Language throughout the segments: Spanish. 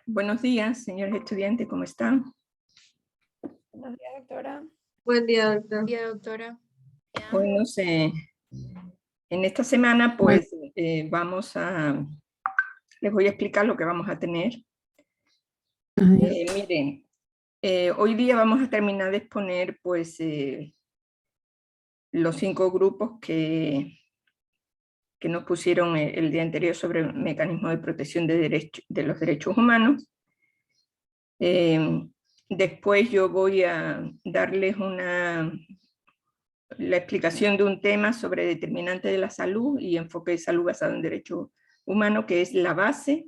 Buenos días, señores estudiantes, ¿cómo están? Buenos días, doctora. Buen día, doctora. Buen día, doctora. Bueno, en esta semana pues les voy a explicar lo que vamos a tener. Miren, hoy día vamos a terminar de exponer pues los 5 grupos que nos pusieron el día anterior sobre el mecanismo de protección de los derechos humanos. Después yo voy a darles la explicación de un tema sobre determinante de la salud y enfoque de salud basado en derechos humanos, que es la base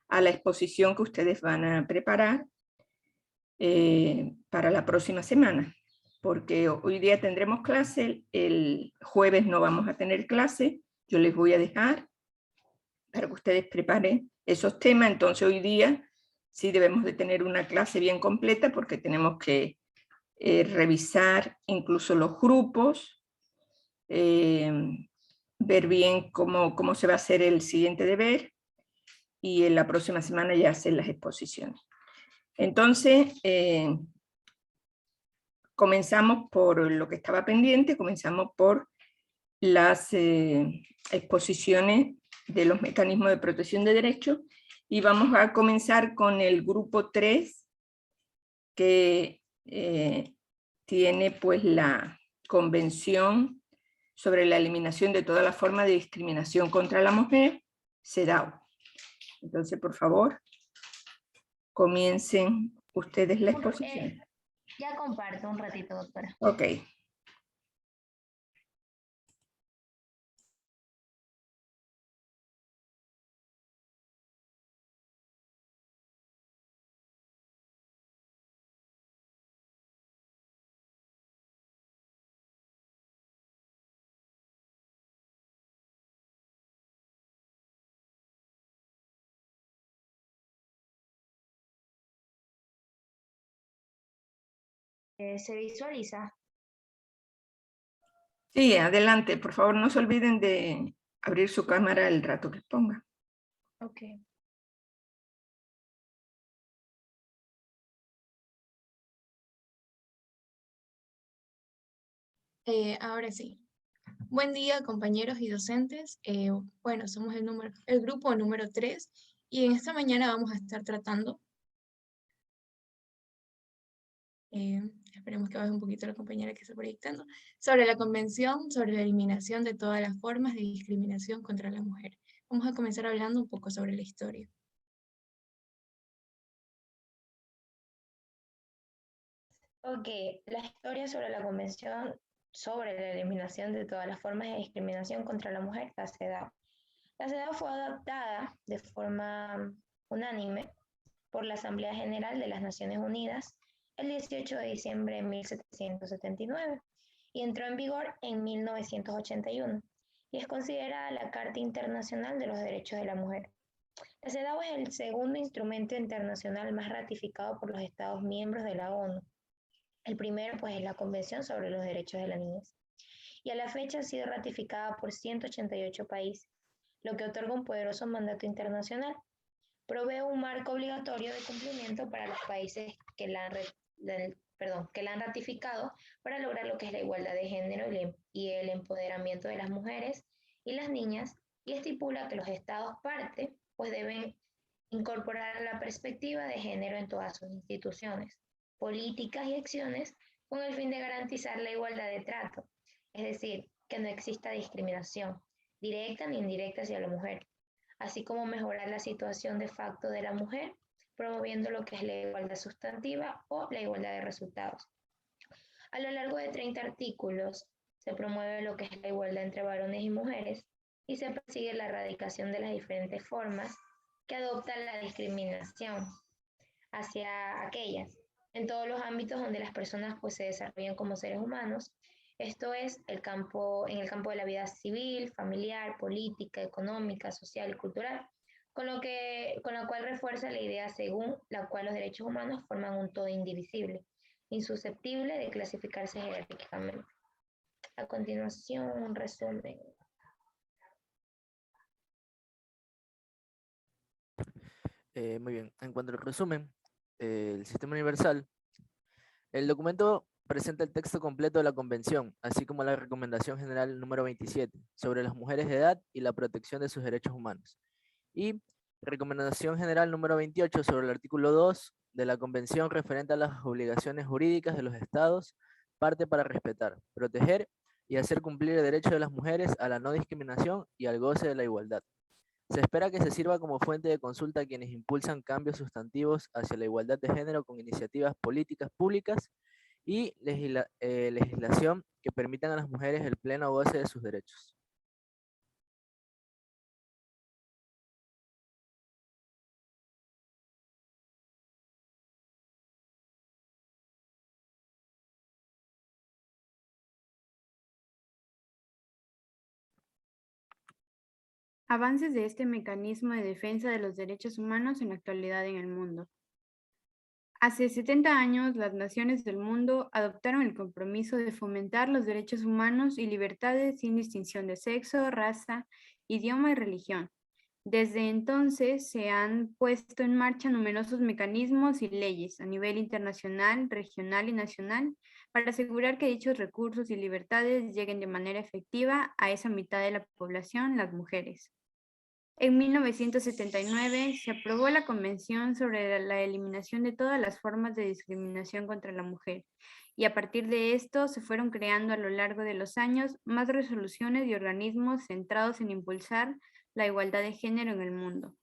a la exposición que ustedes van a preparar para la próxima semana, porque hoy día tendremos clase, el jueves no vamos a tener clase, yo les voy a dejar para que ustedes preparen esos temas. Entonces hoy día sí debemos de tener una clase bien completa porque tenemos que revisar incluso los grupos, ver bien cómo se va a hacer el siguiente deber y en la próxima semana ya hacer las exposiciones. Entonces, comenzamos por lo que estaba pendiente, comenzamos por las exposiciones de los mecanismos de protección de derechos y vamos a comenzar con el grupo 3, que tiene pues la Convención sobre la eliminación de toda la forma de discriminación contra la mujer, CEDAW. Entonces, por favor, comiencen ustedes la exposición. Ya comparto un ratito, doctora. Ok. ¿Se visualiza? Sí, adelante. Por favor, no se olviden de abrir su cámara el rato que ponga. Ok. Ahora sí. Buen día, compañeros y docentes. Bueno, somos el grupo número 3 y en esta mañana vamos a estar tratando, esperemos que baje un poquito la compañera que está proyectando, sobre la Convención sobre la eliminación de todas las formas de discriminación contra la mujer. Vamos a comenzar hablando un poco sobre la historia. Ok, la historia sobre la Convención sobre la eliminación de todas las formas de discriminación contra la mujer, la CEDAW. La CEDAW fue adoptada de forma unánime por la Asamblea General de las Naciones Unidas el 18 de diciembre de 1779 y entró en vigor en 1981 y es considerada la Carta Internacional de los Derechos de la Mujer. La CEDAW es el segundo instrumento internacional más ratificado por los Estados miembros de la ONU. El primero pues es la Convención sobre los Derechos de la Niñez y a la fecha ha sido ratificada por 188 países, lo que otorga un poderoso mandato internacional. Provee un marco obligatorio de cumplimiento para los países que la han ratificado para lograr lo que es la igualdad de género y el empoderamiento de las mujeres y las niñas, y estipula que los estados parte pues deben incorporar la perspectiva de género en todas sus instituciones, políticas y acciones con el fin de garantizar la igualdad de trato, es decir, que no exista discriminación, directa ni indirecta hacia la mujer, así como mejorar la situación de facto de la mujer, promoviendo lo que es la igualdad sustantiva o la igualdad de resultados. A lo largo de 30 artículos se promueve lo que es la igualdad entre varones y mujeres y se persigue la erradicación de las diferentes formas que adoptan la discriminación hacia aquellas en todos los ámbitos donde las personas pues se desarrollan como seres humanos. Esto es en el campo de la vida civil, familiar, política, económica, social y cultural, con la cual refuerza la idea según la cual los derechos humanos forman un todo indivisible, insusceptible de clasificarse jerárquicamente. A continuación, un resumen. Muy bien. En cuanto al resumen, el sistema universal, el documento presenta el texto completo de la Convención, así como la Recomendación General número 27 sobre las mujeres de edad y la protección de sus derechos humanos. Y Recomendación General número 28 sobre el artículo 2 de la Convención referente a las obligaciones jurídicas de los Estados, parte para respetar, proteger y hacer cumplir el derecho de las mujeres a la no discriminación y al goce de la igualdad. Se espera que se sirva como fuente de consulta a quienes impulsan cambios sustantivos hacia la igualdad de género con iniciativas políticas públicas y legislación que permitan a las mujeres el pleno goce de sus derechos. Avances de este mecanismo de defensa de los derechos humanos en la actualidad en el mundo. Hace 70 años, las naciones del mundo adoptaron el compromiso de fomentar los derechos humanos y libertades sin distinción de sexo, raza, idioma y religión. Desde entonces se han puesto en marcha numerosos mecanismos y leyes a nivel internacional, regional y nacional para asegurar que dichos recursos y libertades lleguen de manera efectiva a esa mitad de la población, las mujeres. En 1979 se aprobó la Convención sobre la eliminación de todas las formas de discriminación contra la mujer, y a partir de esto se fueron creando a lo largo de los años más resoluciones y organismos centrados en impulsar la igualdad de género en el mundo.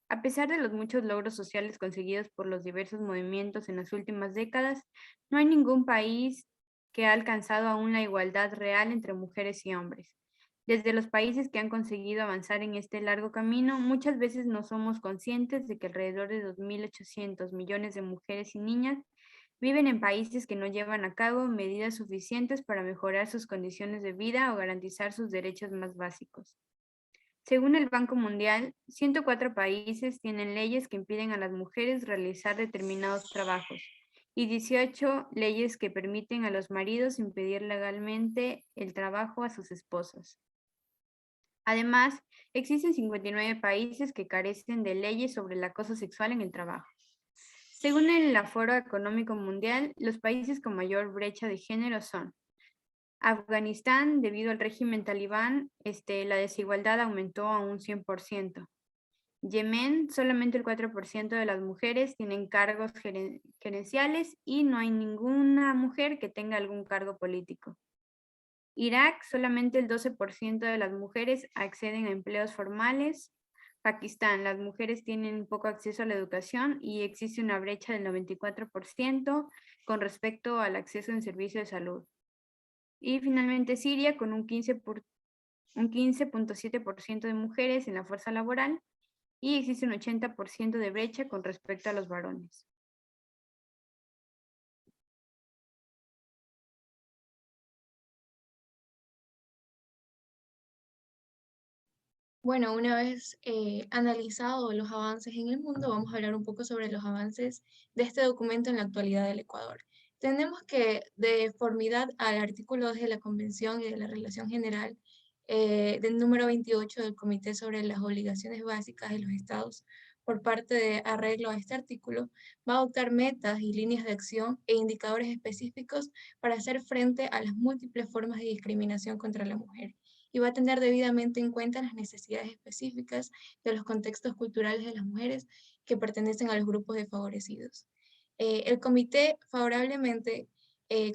A pesar de los muchos logros sociales conseguidos por los diversos movimientos en las últimas décadas, no hay ningún país que ha alcanzado aún la igualdad real entre mujeres y hombres. Desde los países que han conseguido avanzar en este largo camino, muchas veces no somos conscientes de que alrededor de 2.800 millones de mujeres y niñas viven en países que no llevan a cabo medidas suficientes para mejorar sus condiciones de vida o garantizar sus derechos más básicos. Según el Banco Mundial, 104 países tienen leyes que impiden a las mujeres realizar determinados trabajos y 18 leyes que permiten a los maridos impedir legalmente el trabajo a sus esposas. Además, existen 59 países que carecen de leyes sobre el acoso sexual en el trabajo. Según el Foro Económico Mundial, los países con mayor brecha de género son Afganistán. Debido al régimen talibán, la desigualdad aumentó a un 100%. Yemen, solamente el 4% de las mujeres tienen cargos gerenciales y no hay ninguna mujer que tenga algún cargo político. Irak, solamente el 12% de las mujeres acceden a empleos formales. Pakistán, las mujeres tienen poco acceso a la educación y existe una brecha del 94% con respecto al acceso en servicios de salud. Y finalmente Siria, con un 15.7% de mujeres en la fuerza laboral y existe un 80% de brecha con respecto a los varones. Bueno, una vez analizado los avances en el mundo, vamos a hablar un poco sobre los avances de este documento en la actualidad del Ecuador. Tenemos que, de conformidad al artículo 2 de la Convención y de la Relación General del número 28 del Comité sobre las Obligaciones Básicas de los Estados, por parte de arreglo a este artículo, va a adoptar metas y líneas de acción e indicadores específicos para hacer frente a las múltiples formas de discriminación contra la mujer, y va a tener debidamente en cuenta las necesidades específicas de los contextos culturales de las mujeres que pertenecen a los grupos desfavorecidos. El comité, favorablemente,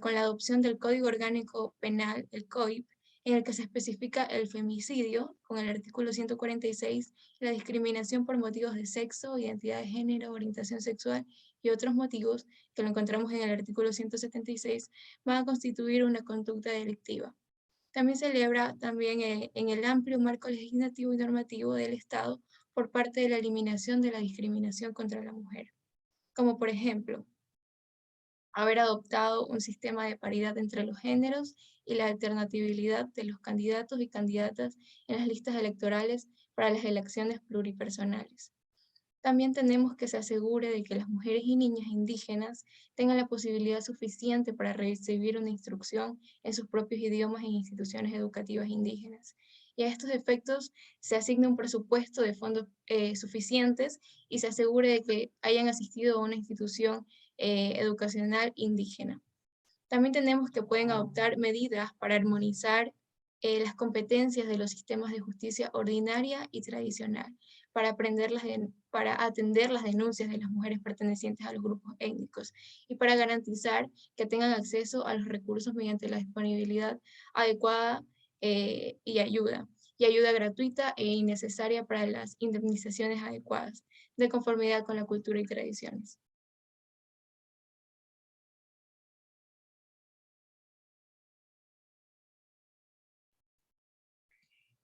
con la adopción del Código Orgánico Penal, el COIP, en el que se especifica el femicidio, con el artículo 146, la discriminación por motivos de sexo, identidad de género, orientación sexual y otros motivos, que lo encontramos en el artículo 176, van a constituir una conducta delictiva. También celebra en el amplio marco legislativo y normativo del Estado por parte de la eliminación de la discriminación contra la mujer, como por ejemplo, haber adoptado un sistema de paridad entre los géneros y la alternatividad de los candidatos y candidatas en las listas electorales para las elecciones pluripersonales. También tenemos que se asegure de que las mujeres y niñas indígenas tengan la posibilidad suficiente para recibir una instrucción en sus propios idiomas en instituciones educativas indígenas, y a estos efectos se asigna un presupuesto de fondos suficientes y se asegure de que hayan asistido a una institución educacional indígena. También tenemos que pueden adoptar medidas para armonizar las competencias de los sistemas de justicia ordinaria y tradicional, para atender las denuncias de las mujeres pertenecientes a los grupos étnicos y para garantizar que tengan acceso a los recursos mediante la disponibilidad adecuada y ayuda gratuita e innecesaria para las indemnizaciones adecuadas, de conformidad con la cultura y tradiciones.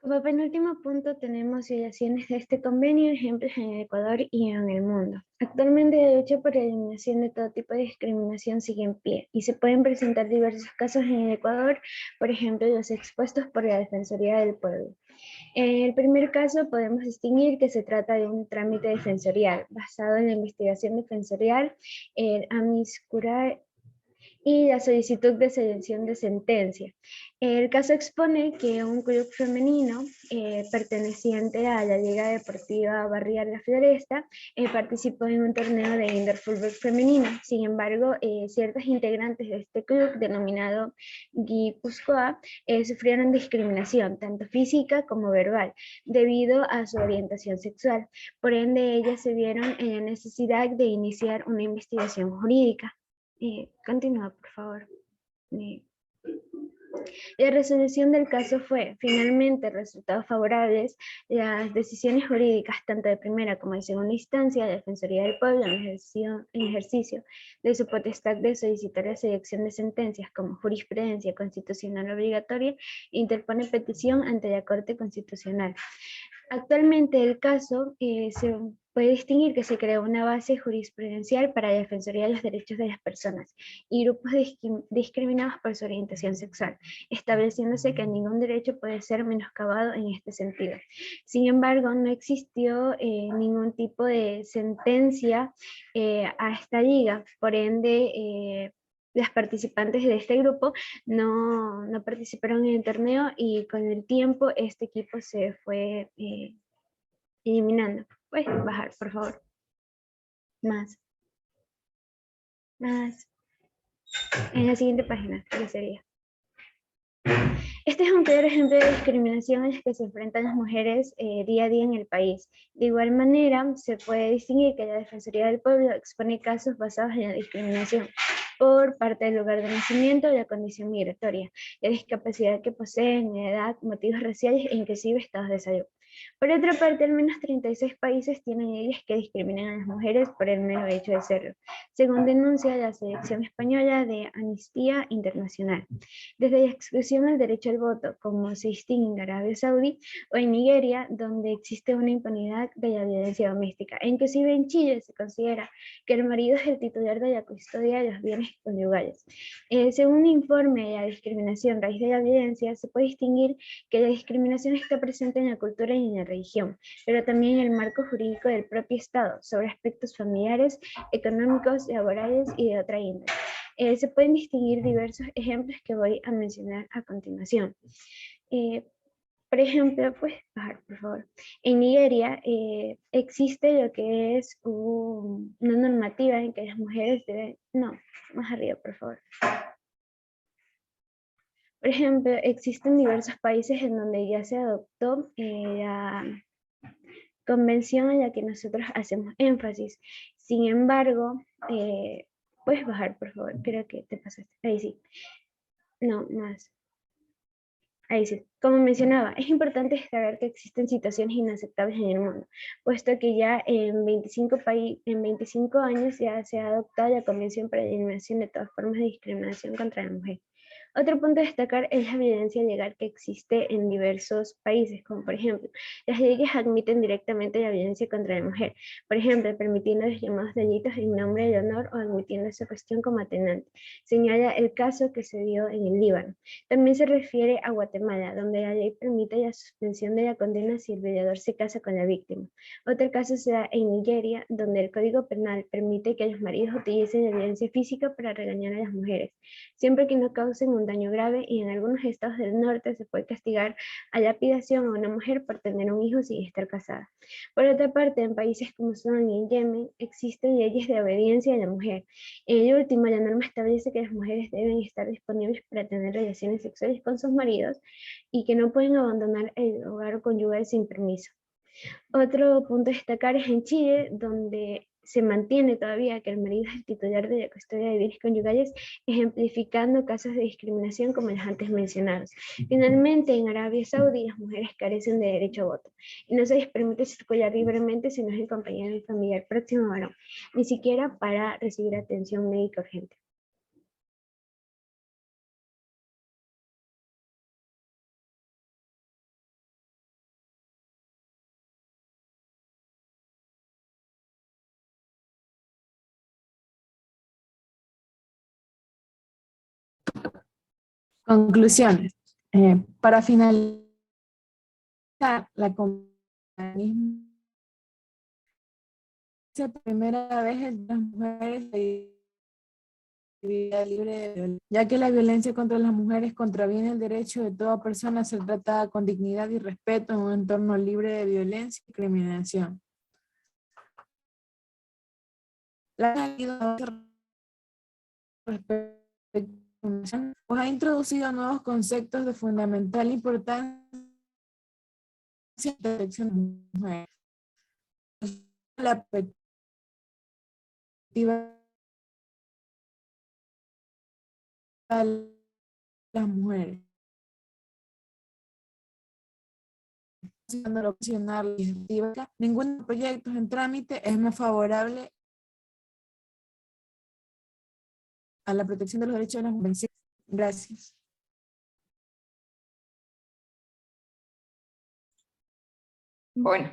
Como penúltimo punto tenemos violaciones de este convenio, ejemplos en el Ecuador y en el mundo. Actualmente la lucha por la eliminación de todo tipo de discriminación sigue en pie y se pueden presentar diversos casos en el Ecuador, por ejemplo los expuestos por la Defensoría del Pueblo. En el primer caso podemos distinguir que se trata de un trámite defensorial basado en la investigación defensorial, el amicus curiae y la solicitud de selección de sentencia. El caso expone que un club femenino perteneciente a la Liga Deportiva Barrial La Floresta participó en un torneo de indoor fútbol femenino. Sin embargo, ciertos integrantes de este club, denominado Guipúzcoa, sufrieron discriminación, tanto física como verbal, debido a su orientación sexual. Por ende, ellas se vieron en la necesidad de iniciar una investigación jurídica. Continúa, por favor. La resolución del caso fue, finalmente, resultados favorables. Las decisiones jurídicas, tanto de primera como de segunda instancia, la Defensoría del Pueblo, en ejercicio de su potestad de solicitar la selección de sentencias como jurisprudencia constitucional obligatoria, interpone petición ante la Corte Constitucional. Actualmente el caso se puede distinguir que se creó una base jurisprudencial para la defensoría de los derechos de las personas y grupos discriminados por su orientación sexual, estableciéndose que ningún derecho puede ser menoscabado en este sentido. Sin embargo, no existió ningún tipo de sentencia a esta liga, por ende las participantes de este grupo no participaron en el torneo y con el tiempo este equipo se fue eliminando. Puedes bajar, por favor. Más. En la siguiente página, ya sería. Este es un claro ejemplo de discriminación en la que se enfrentan las mujeres día a día en el país. De igual manera, se puede distinguir que la Defensoría del Pueblo expone casos basados en la discriminación por parte del lugar de nacimiento, la condición migratoria, la discapacidad que poseen, la edad, motivos raciales e inclusive estados de salud. Por otra parte, al menos 36 países tienen leyes que discriminan a las mujeres por el mero hecho de serlo, según denuncia la Sección Española de Amnistía Internacional. Desde la exclusión al derecho al voto, como se distingue en Arabia Saudí o en Nigeria, donde existe una impunidad de la violencia doméstica. E inclusive en Chile se considera que el marido es el titular de la custodia de los bienes conyugales. Según un informe de la discriminación raíz de la violencia, se puede distinguir que la discriminación está presente en la cultura y en la religión, pero también en el marco jurídico del propio Estado, sobre aspectos familiares, económicos, laborales y de otra índole. Se pueden distinguir diversos ejemplos que voy a mencionar a continuación. Por ejemplo, puedes bajar, por favor. En Nigeria existe lo que es una normativa en que las mujeres deben... No, más arriba, por favor. Por ejemplo, existen diversos países en donde ya se adoptó la convención en la que nosotros hacemos énfasis. Sin embargo, puedes bajar, por favor. Creo que te pasaste. Ahí sí. No, más. Ahí sí. Como mencionaba, es importante destacar que existen situaciones inaceptables en el mundo, puesto que ya en 25 años ya se ha adoptado la Convención para la Eliminación de todas formas de discriminación contra la mujer. Otro punto a destacar es la violencia legal que existe en diversos países, como por ejemplo, las leyes admiten directamente la violencia contra la mujer, por ejemplo, permitiendo los llamados delitos en nombre del honor o admitiendo esa cuestión como atenuante. Señala el caso que se dio en el Líbano. También se refiere a Guatemala, donde la ley permite la suspensión de la condena si el violador se casa con la víctima. Otro caso se da en Nigeria, donde el Código Penal permite que los maridos utilicen la violencia física para regañar a las mujeres, siempre que no causen un daño grave y en algunos estados del norte se puede castigar a lapidación a una mujer por tener un hijo sin estar casada. Por otra parte, en países como Sudán y en Yemen existen leyes de obediencia a la mujer. En el último, la norma establece que las mujeres deben estar disponibles para tener relaciones sexuales con sus maridos y que no pueden abandonar el hogar conyugal sin permiso. Otro punto a destacar es en Chile, donde se mantiene todavía que el marido es el titular de la custodia de bienes conyugales, ejemplificando casos de discriminación como los antes mencionados. Finalmente, en Arabia Saudí las mujeres carecen de derecho a voto y no se les permite circular libremente si no es el compañero y familiar próximo varón, ni siquiera para recibir atención médica urgente. Conclusiones. Para finalizar, la convención por primera vez en las mujeres vida libre de violencia, ya que la violencia contra las mujeres contraviene el derecho de toda persona a ser tratada con dignidad y respeto en un entorno libre de violencia y discriminación. La pues ha introducido nuevos conceptos de fundamental importancia en la protección de las mujeres. La perspectiva de las mujeres. Ningún proyecto en trámite es más favorable a la protección de los derechos de las mujeres. Gracias. Bueno,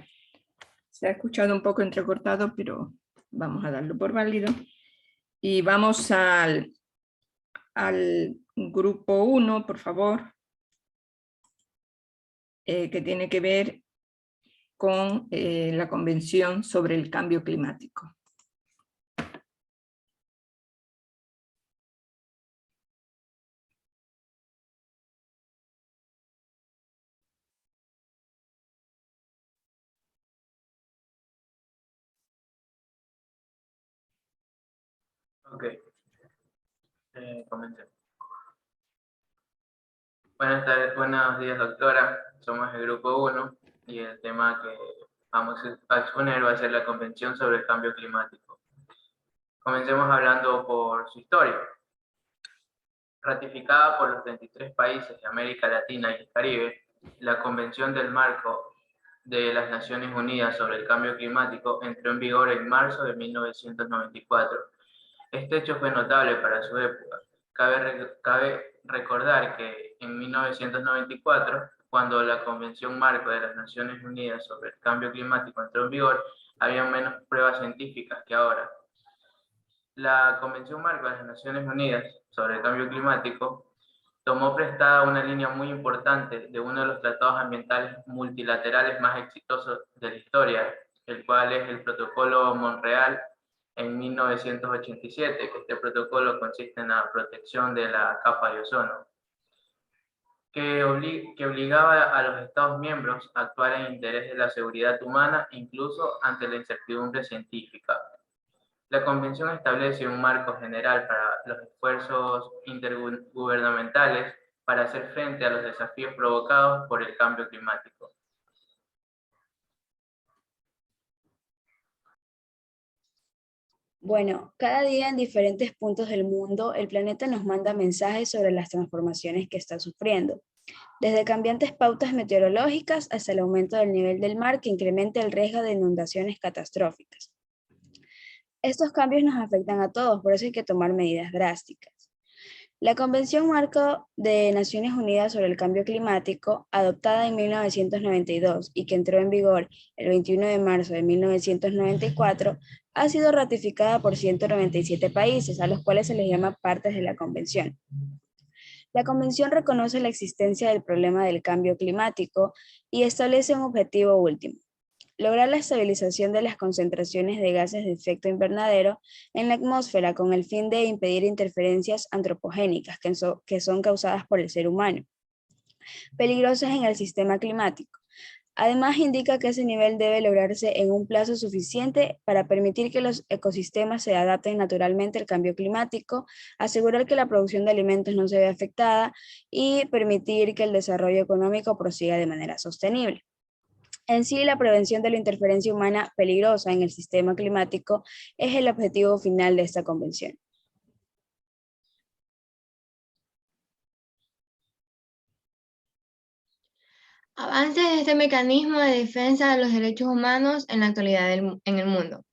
se ha escuchado un poco entrecortado, pero vamos a darlo por válido. Y vamos al grupo 1, por favor, que tiene que ver con la Convención sobre el Cambio Climático. Ok, comencemos. Buenas tardes, buenos días, doctora. Somos el grupo 1 y el tema que vamos a exponer va a ser la Convención sobre el Cambio Climático. Comencemos hablando por su historia. Ratificada por los 23 países de América Latina y el Caribe, la Convención del Marco de las Naciones Unidas sobre el Cambio Climático entró en vigor en marzo de 1994. Este hecho fue notable para su época. Cabe recordar que en 1994, cuando la Convención Marco de las Naciones Unidas sobre el Cambio Climático entró en vigor, había menos pruebas científicas que ahora. La Convención Marco de las Naciones Unidas sobre el Cambio Climático tomó prestada una línea muy importante de uno de los tratados ambientales multilaterales más exitosos de la historia, el cual es el Protocolo Montreal en 1987, que este protocolo consiste en la protección de la capa de ozono, que obligaba a los Estados miembros a actuar en interés de la seguridad humana, incluso ante la incertidumbre científica. La Convención establece un marco general para los esfuerzos intergubernamentales para hacer frente a los desafíos provocados por el cambio climático. Bueno, cada día en diferentes puntos del mundo, el planeta nos manda mensajes sobre las transformaciones que está sufriendo, desde cambiantes pautas meteorológicas hasta el aumento del nivel del mar que incrementa el riesgo de inundaciones catastróficas. Estos cambios nos afectan a todos, por eso hay que tomar medidas drásticas. La Convención Marco de Naciones Unidas sobre el Cambio Climático, adoptada en 1992 y que entró en vigor el 21 de marzo de 1994, ha sido ratificada por 197 países, a los cuales se les llama partes de la Convención. La Convención reconoce la existencia del problema del cambio climático y establece un objetivo último: lograr la estabilización de las concentraciones de gases de efecto invernadero en la atmósfera con el fin de impedir interferencias antropogénicas que son causadas por el ser humano, peligrosas en el sistema climático. Además, indica que ese nivel debe lograrse en un plazo suficiente para permitir que los ecosistemas se adapten naturalmente al cambio climático, asegurar que la producción de alimentos no se vea afectada y permitir que el desarrollo económico prosiga de manera sostenible. En sí, la prevención de la interferencia humana peligrosa en el sistema climático es el objetivo final de esta convención. Avances de este mecanismo de defensa de los derechos humanos en la actualidad en el mundo.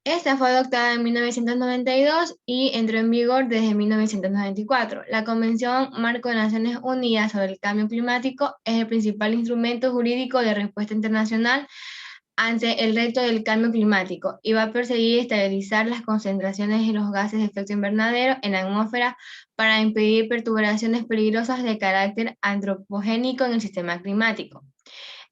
Esta fue adoptada en 1992 y entró en vigor desde 1994. La Convención Marco de Naciones Unidas sobre el Cambio Climático es el principal instrumento jurídico de respuesta internacional ante el reto del cambio climático y va a perseguir y estabilizar las concentraciones de los gases de efecto invernadero en la atmósfera para impedir perturbaciones peligrosas de carácter antropogénico en el sistema climático.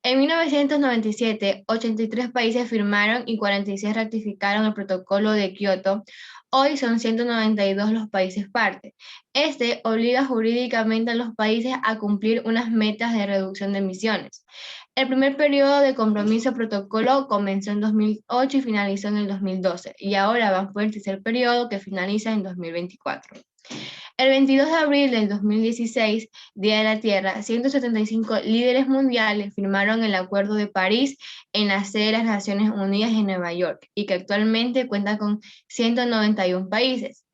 En 1997, 83 países firmaron y 46 ratificaron el protocolo de Kioto. Hoy son 192 los países parte. Este obliga jurídicamente a los países a cumplir unas metas de reducción de emisiones. El primer periodo de compromiso protocolo comenzó en 2008 y finalizó en el 2012, y ahora van por el tercer periodo que finaliza en 2024. El 22 de abril del 2016, Día de la Tierra, 175 líderes mundiales firmaron el Acuerdo de París en la sede de las Naciones Unidas en Nueva York y que actualmente cuenta con 191 países.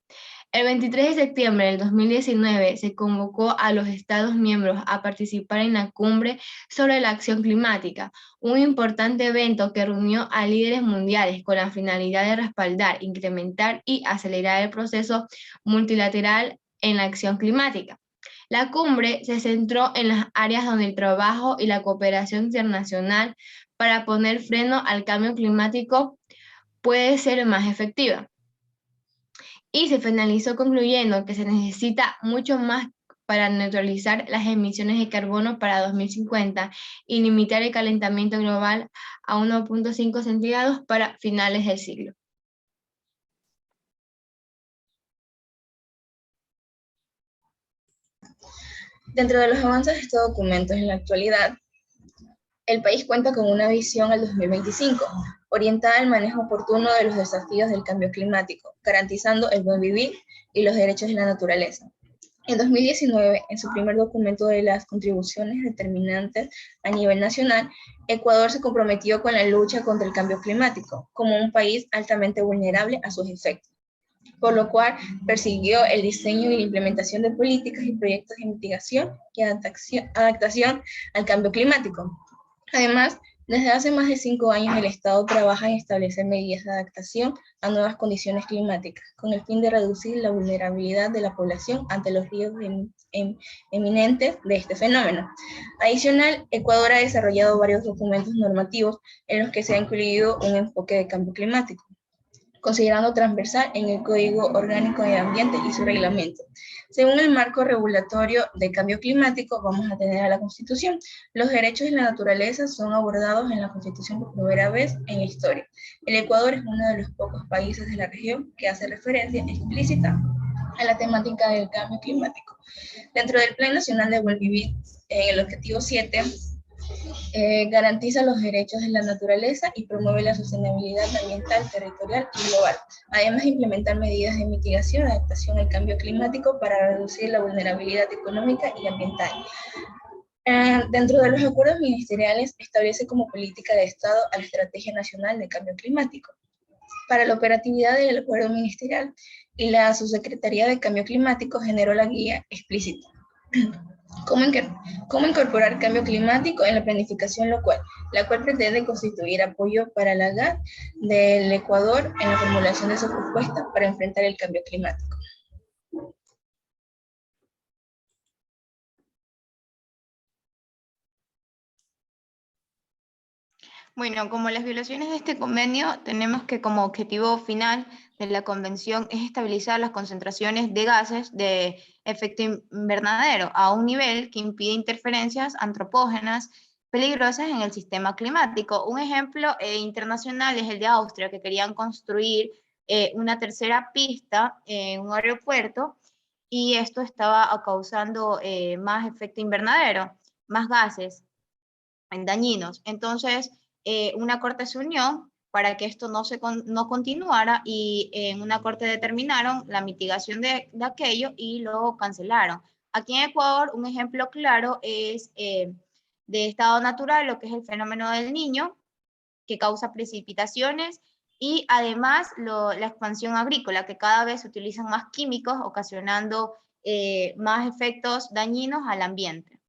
El 23 de septiembre del 2019 se convocó a los Estados miembros a participar en la Cumbre sobre la Acción Climática, un importante evento que reunió a líderes mundiales con la finalidad de respaldar, incrementar y acelerar el proceso multilateral en la acción climática. La cumbre se centró en las áreas donde el trabajo y la cooperación internacional para poner freno al cambio climático puede ser más efectiva. Y se finalizó concluyendo que se necesita mucho más para neutralizar las emisiones de carbono para 2050 y limitar el calentamiento global a 1.5 centígrados para finales del siglo. Dentro de los avances de este documento en la actualidad, el país cuenta con una visión al 2025, orientada al manejo oportuno de los desafíos del cambio climático, garantizando el buen vivir y los derechos de la naturaleza. En 2019, en su primer documento de las contribuciones determinantes a nivel nacional, Ecuador se comprometió con la lucha contra el cambio climático, como un país altamente vulnerable a sus efectos, por lo cual persiguió el diseño y la implementación de políticas y proyectos de mitigación y adaptación al cambio climático. Además, desde hace más de 5 años el Estado trabaja en establecer medidas de adaptación a nuevas condiciones climáticas, con el fin de reducir la vulnerabilidad de la población ante los riesgos eminentes de este fenómeno. Adicional, Ecuador ha desarrollado varios documentos normativos en los que se ha incluido un enfoque de cambio climático, considerando transversal en el Código Orgánico de Ambiente y su reglamento. Según el marco regulatorio de cambio climático, vamos a tener a la Constitución. Los derechos de la naturaleza son abordados en la Constitución por primera vez en la historia. El Ecuador es uno de los pocos países de la región que hace referencia explícita a la temática del cambio climático. Dentro del Plan Nacional de Buen Vivir, el objetivo 7, garantiza los derechos de la naturaleza y promueve la sostenibilidad ambiental, territorial y global. Además de implementar medidas de mitigación y adaptación al cambio climático para reducir la vulnerabilidad económica y ambiental. Dentro de los acuerdos ministeriales establece como política de Estado a la Estrategia Nacional de Cambio Climático. Para la operatividad del acuerdo ministerial y la Subsecretaría de Cambio Climático generó la guía explícita. ¿Cómo incorporar cambio climático en la planificación local? La cual pretende constituir apoyo para la GAT del Ecuador en la formulación de su propuesta para enfrentar el cambio climático. Bueno, como las violaciones de este convenio, tenemos que como objetivo final de la convención es estabilizar las concentraciones de gases de efecto invernadero a un nivel que impide interferencias antropógenas, peligrosas en el sistema climático. Un ejemplo internacional es el de Austria, que querían construir una tercera pista en un aeropuerto y esto estaba causando más efecto invernadero, más gases dañinos. Entonces, una corte se unió para que esto no continuara y en una corte determinaron la mitigación de aquello y lo cancelaron. Aquí en Ecuador, un ejemplo claro es de estado natural, lo que es el fenómeno del Niño, que causa precipitaciones y además la expansión agrícola, que cada vez se utilizan más químicos, ocasionando más efectos dañinos al ambiente.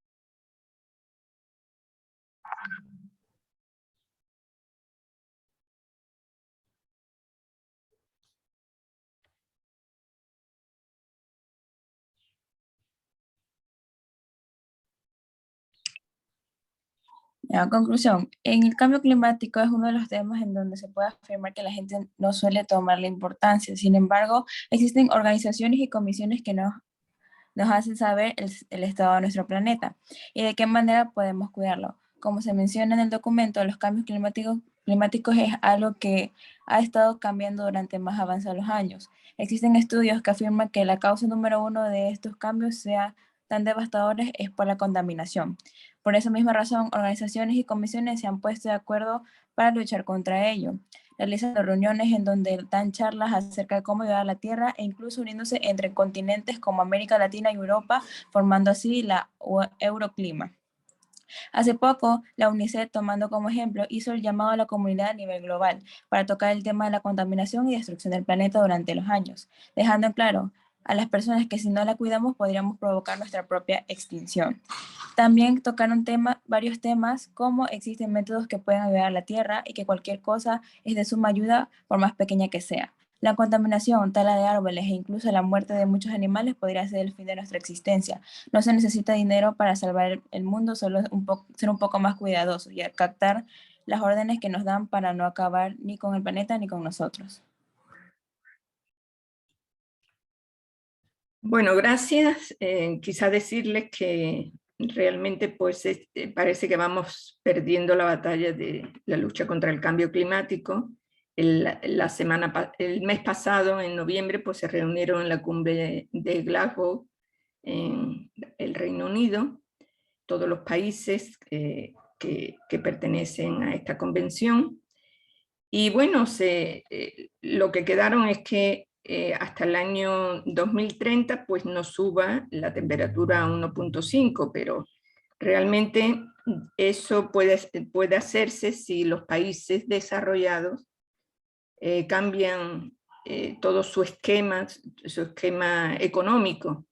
A conclusión, en el cambio climático es uno de los temas en donde se puede afirmar que la gente no suele tomar la importancia. Sin embargo, existen organizaciones y comisiones que nos hacen saber el estado de nuestro planeta y de qué manera podemos cuidarlo. Como se menciona en el documento, los cambios climáticos es algo que ha estado cambiando durante más avanzados los años. Existen estudios que afirman que la causa número uno de estos cambios sea tan devastadores es por la contaminación. Por esa misma razón, organizaciones y comisiones se han puesto de acuerdo para luchar contra ello. Realizan reuniones en donde dan charlas acerca de cómo ayudar a la Tierra e incluso uniéndose entre continentes como América Latina y Europa, formando así la Euroclima. Hace poco, la UNICEF, tomando como ejemplo, hizo el llamado a la comunidad a nivel global para tocar el tema de la contaminación y destrucción del planeta durante los años, dejando en claro a las personas que si no la cuidamos podríamos provocar nuestra propia extinción. También tocaron varios temas como existen métodos que pueden ayudar a la Tierra y que cualquier cosa es de suma ayuda por más pequeña que sea. La contaminación, tala de árboles e incluso la muerte de muchos animales podría ser el fin de nuestra existencia. No se necesita dinero para salvar el mundo, solo ser un poco más cuidadosos y captar las órdenes que nos dan para no acabar ni con el planeta ni con nosotros. Bueno, gracias. Quizá decirles que realmente pues parece que vamos perdiendo la batalla de la lucha contra el cambio climático. El mes pasado, en noviembre, pues se reunieron en la cumbre de Glasgow, en el Reino Unido, todos los países que pertenecen a esta convención. Y bueno, lo que quedaron es que hasta el año 2030 pues no suba la temperatura a 1,5, pero realmente eso puede hacerse si los países desarrollados cambian todo su esquema económico.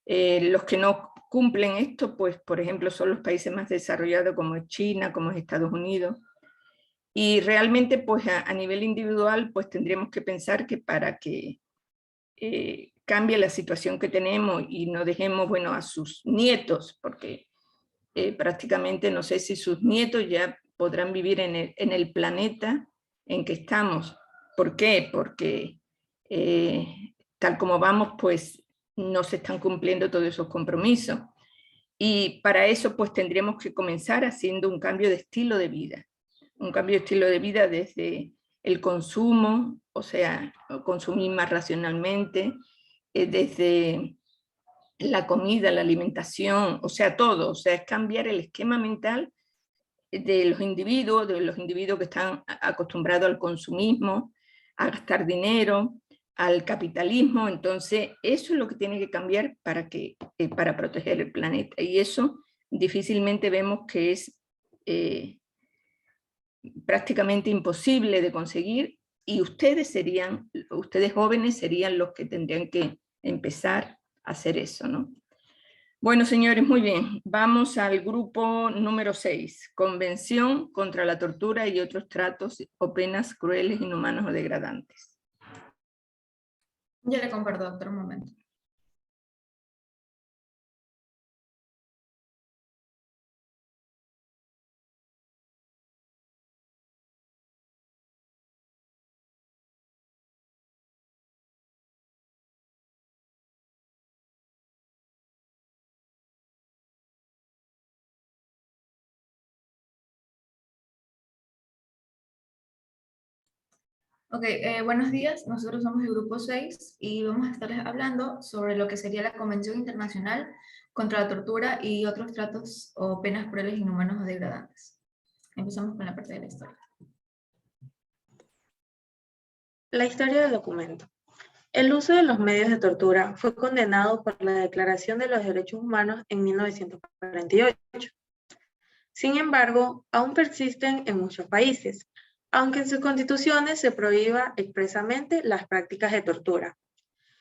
Los que no cumplen esto, pues por ejemplo, son los países más desarrollados como es China, como es Estados Unidos. Y realmente, pues a nivel individual, pues tendríamos que pensar que para que cambie la situación que tenemos y no dejemos, bueno, a sus nietos, porque prácticamente no sé si sus nietos ya podrán vivir en el planeta en que estamos. ¿Por qué? Porque tal como vamos, pues no se están cumpliendo todos esos compromisos. Y para eso, pues tendríamos que comenzar haciendo un cambio de estilo de vida. Un cambio de estilo de vida desde el consumo, o sea, consumir más racionalmente, desde la comida, la alimentación, o sea, todo, o sea, es cambiar el esquema mental de los individuos que están acostumbrados al consumismo, a gastar dinero, al capitalismo. Entonces, eso es lo que tiene que cambiar para proteger el planeta. Y eso difícilmente vemos que es prácticamente imposible de conseguir, y ustedes jóvenes serían los que tendrían que empezar a hacer eso, ¿no? Bueno, señores, muy bien. Vamos al grupo número 6, Convención contra la tortura y otros tratos o penas crueles, inhumanos o degradantes. Ya le comparto, doctor, un momento. Ok, buenos días. Nosotros somos el grupo 6 y vamos a estarles hablando sobre lo que sería la Convención Internacional contra la Tortura y otros tratos o penas crueles, inhumanos o degradantes. Empezamos con la parte de la historia. La historia del documento. El uso de los medios de tortura fue condenado por la Declaración de los Derechos Humanos en 1948. Sin embargo, aún persisten en muchos países, aunque en sus constituciones se prohíba expresamente las prácticas de tortura.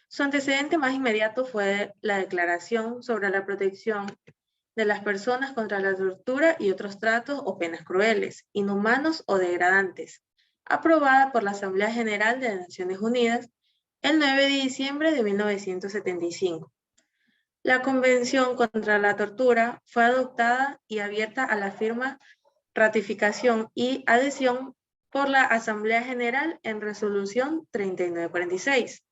Su antecedente más inmediato fue la Declaración sobre la Protección de las Personas contra la Tortura y otros tratos o penas crueles, inhumanos o degradantes, aprobada por la Asamblea General de las Naciones Unidas el 9 de diciembre de 1975. La Convención contra la Tortura fue adoptada y abierta a la firma, ratificación y adhesión por la Asamblea General en Resolución 3946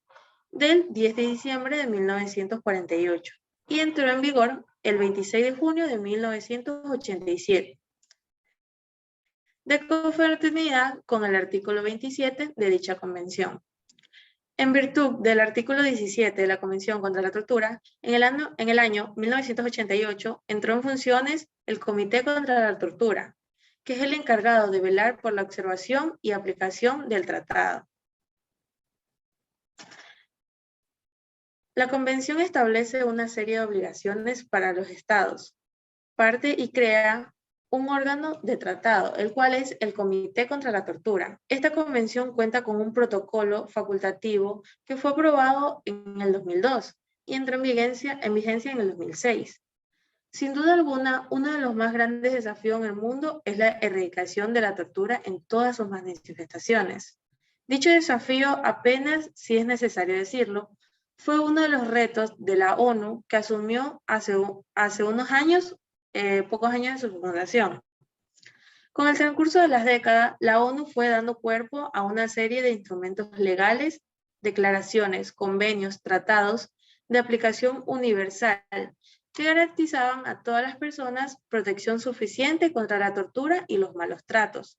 del 10 de diciembre de 1948 y entró en vigor el 26 de junio de 1987, de conformidad con el artículo 27 de dicha convención. En virtud del artículo 17 de la Convención contra la Tortura, en el año 1988 entró en funciones el Comité contra la Tortura, que es el encargado de velar por la observación y aplicación del tratado. La Convención establece una serie de obligaciones para los Estados, parte y crea un órgano de tratado, el cual es el Comité contra la Tortura. Esta convención cuenta con un protocolo facultativo que fue aprobado en el 2002 y entró en vigencia en el 2006. Sin duda alguna, uno de los más grandes desafíos en el mundo es la erradicación de la tortura en todas sus manifestaciones. Dicho desafío, apenas, si es necesario decirlo, fue uno de los retos de la ONU que asumió hace unos años, pocos años de su fundación. Con el transcurso de las décadas, la ONU fue dando cuerpo a una serie de instrumentos legales, declaraciones, convenios, tratados de aplicación universal que garantizaban a todas las personas protección suficiente contra la tortura y los malos tratos,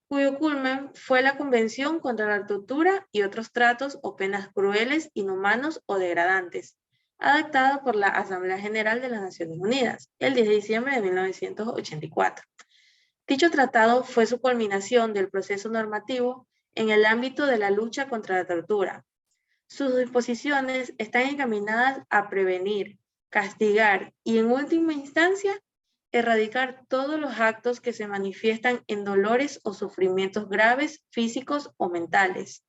cuyo culmen fue la Convención contra la Tortura y otros tratos o penas crueles, inhumanos o degradantes, adaptada por la Asamblea General de las Naciones Unidas, el 10 de diciembre de 1984. Dicho tratado fue su culminación del proceso normativo en el ámbito de la lucha contra la tortura. Sus disposiciones están encaminadas a prevenir, castigar y, en última instancia, erradicar todos los actos que se manifiestan en dolores o sufrimientos graves, físicos o mentales,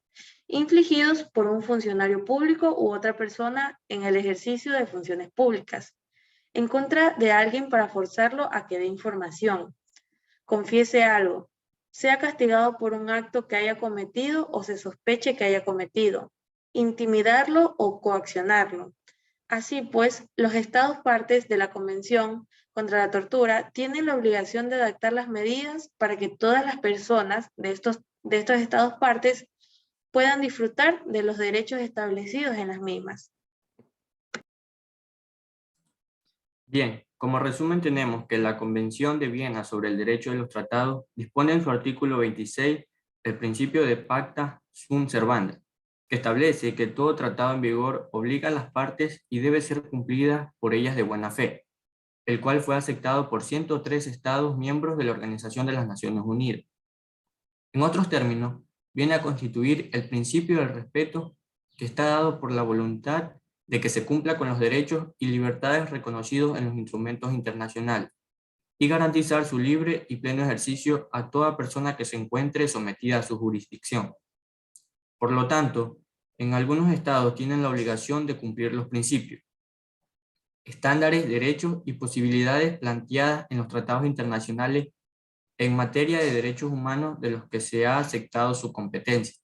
infligidos por un funcionario público u otra persona en el ejercicio de funciones públicas, en contra de alguien para forzarlo a que dé información, confiese algo, sea castigado por un acto que haya cometido o se sospeche que haya cometido, intimidarlo o coaccionarlo. Así pues, los Estados partes de la Convención contra la Tortura tienen la obligación de adaptar las medidas para que todas las personas de estos Estados partes puedan disfrutar de los derechos establecidos en las mismas. Bien, como resumen tenemos que la Convención de Viena sobre el Derecho de los Tratados dispone en su artículo 26 el principio de pacta sunt servanda, que establece que todo tratado en vigor obliga a las partes y debe ser cumplida por ellas de buena fe, el cual fue aceptado por 103 Estados miembros de la Organización de las Naciones Unidas. En otros términos, viene a constituir el principio del respeto que está dado por la voluntad de que se cumpla con los derechos y libertades reconocidos en los instrumentos internacionales y garantizar su libre y pleno ejercicio a toda persona que se encuentre sometida a su jurisdicción. Por lo tanto, en algunos estados tienen la obligación de cumplir los principios, estándares, derechos y posibilidades planteadas en los tratados internacionales en materia de derechos humanos de los que se ha aceptado su competencia.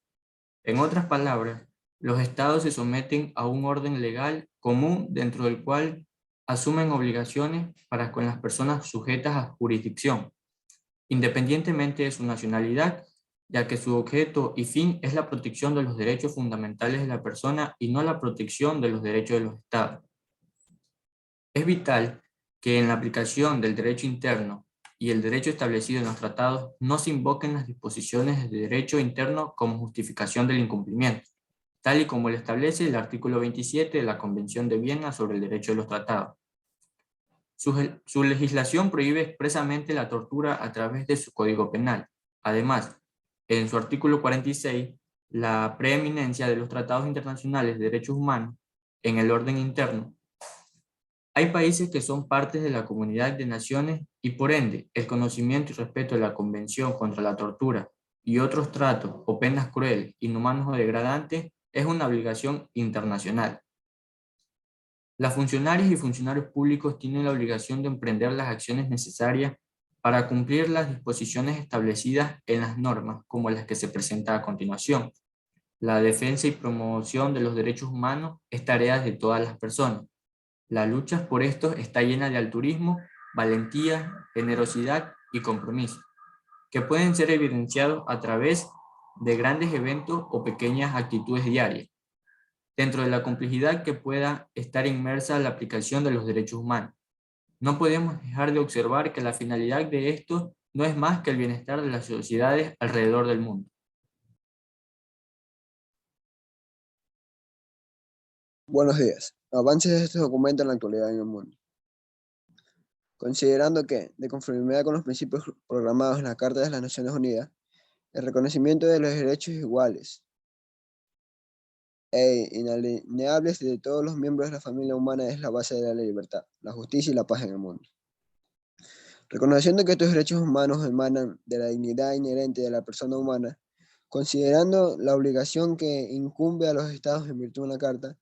En otras palabras, los estados se someten a un orden legal común dentro del cual asumen obligaciones para con las personas sujetas a jurisdicción, independientemente de su nacionalidad, ya que su objeto y fin es la protección de los derechos fundamentales de la persona y no la protección de los derechos de los estados. Es vital que en la aplicación del derecho interno y el derecho establecido en los tratados no se invoquen las disposiciones de derecho interno como justificación del incumplimiento, tal y como lo establece el artículo 27 de la Convención de Viena sobre el derecho de los tratados. Su legislación prohíbe expresamente la tortura a través de su Código Penal. Además, en su artículo 46, la preeminencia de los tratados internacionales de derechos humanos en el orden interno. Hay países que son partes de la comunidad de naciones y por ende el conocimiento y respeto de la Convención contra la Tortura y otros tratos o penas crueles, inhumanos o degradantes es una obligación internacional. Las funcionarias y funcionarios públicos tienen la obligación de emprender las acciones necesarias para cumplir las disposiciones establecidas en las normas, como las que se presentan a continuación. La defensa y promoción de los derechos humanos es tarea de todas las personas. La lucha por estos está llena de altruismo, valentía, generosidad y compromiso, que pueden ser evidenciados a través de grandes eventos o pequeñas actitudes diarias, dentro de la complejidad que pueda estar inmersa la aplicación de los derechos humanos. No podemos dejar de observar que la finalidad de estos no es más que el bienestar de las sociedades alrededor del mundo. Buenos días. Avances de este documento en la actualidad en el mundo. Considerando que, de conformidad con los principios programados en la Carta de las Naciones Unidas, el reconocimiento de los derechos iguales e inalienables de todos los miembros de la familia humana es la base de la libertad, la justicia y la paz en el mundo. Reconociendo que estos derechos humanos emanan de la dignidad inherente de la persona humana, considerando la obligación que incumbe a los estados en virtud de la Carta,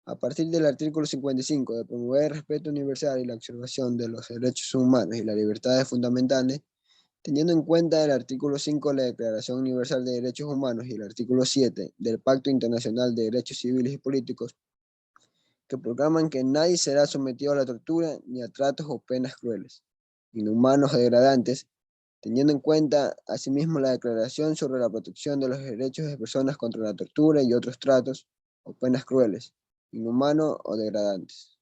a partir del artículo 55 de promover el respeto universal y la observación de los derechos humanos y las libertades fundamentales, teniendo en cuenta el artículo 5 de la Declaración Universal de Derechos Humanos y el artículo 7 del Pacto Internacional de Derechos Civiles y Políticos, que proclaman que nadie será sometido a la tortura ni a tratos o penas crueles, inhumanos o degradantes, teniendo en cuenta asimismo la Declaración sobre la protección de los derechos de personas contra la tortura y otros tratos o penas crueles, inhumanos o degradantes.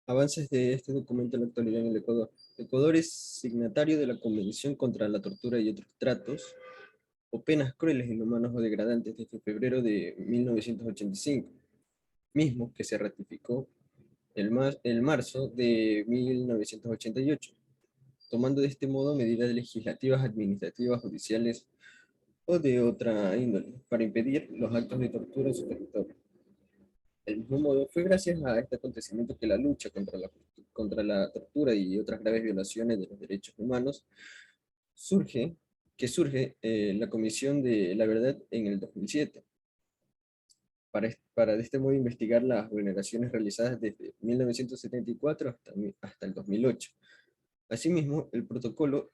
Avances de este documento en la actualidad en el Ecuador. Ecuador es signatario de la Convención contra la Tortura y otros tratos o penas crueles, inhumanos o degradantes desde febrero de 1985, mismo que se ratificó el marzo de 1988, tomando de este modo medidas legislativas, administrativas, judiciales o de otra índole para impedir los actos de tortura en su territorio. Del mismo modo, fue gracias a este acontecimiento que la lucha contra la tortura y otras graves violaciones de los derechos humanos surge la Comisión de la Verdad en el 2007, para de este modo investigar las vulneraciones realizadas desde 1974 hasta el 2008. Asimismo, el protocolo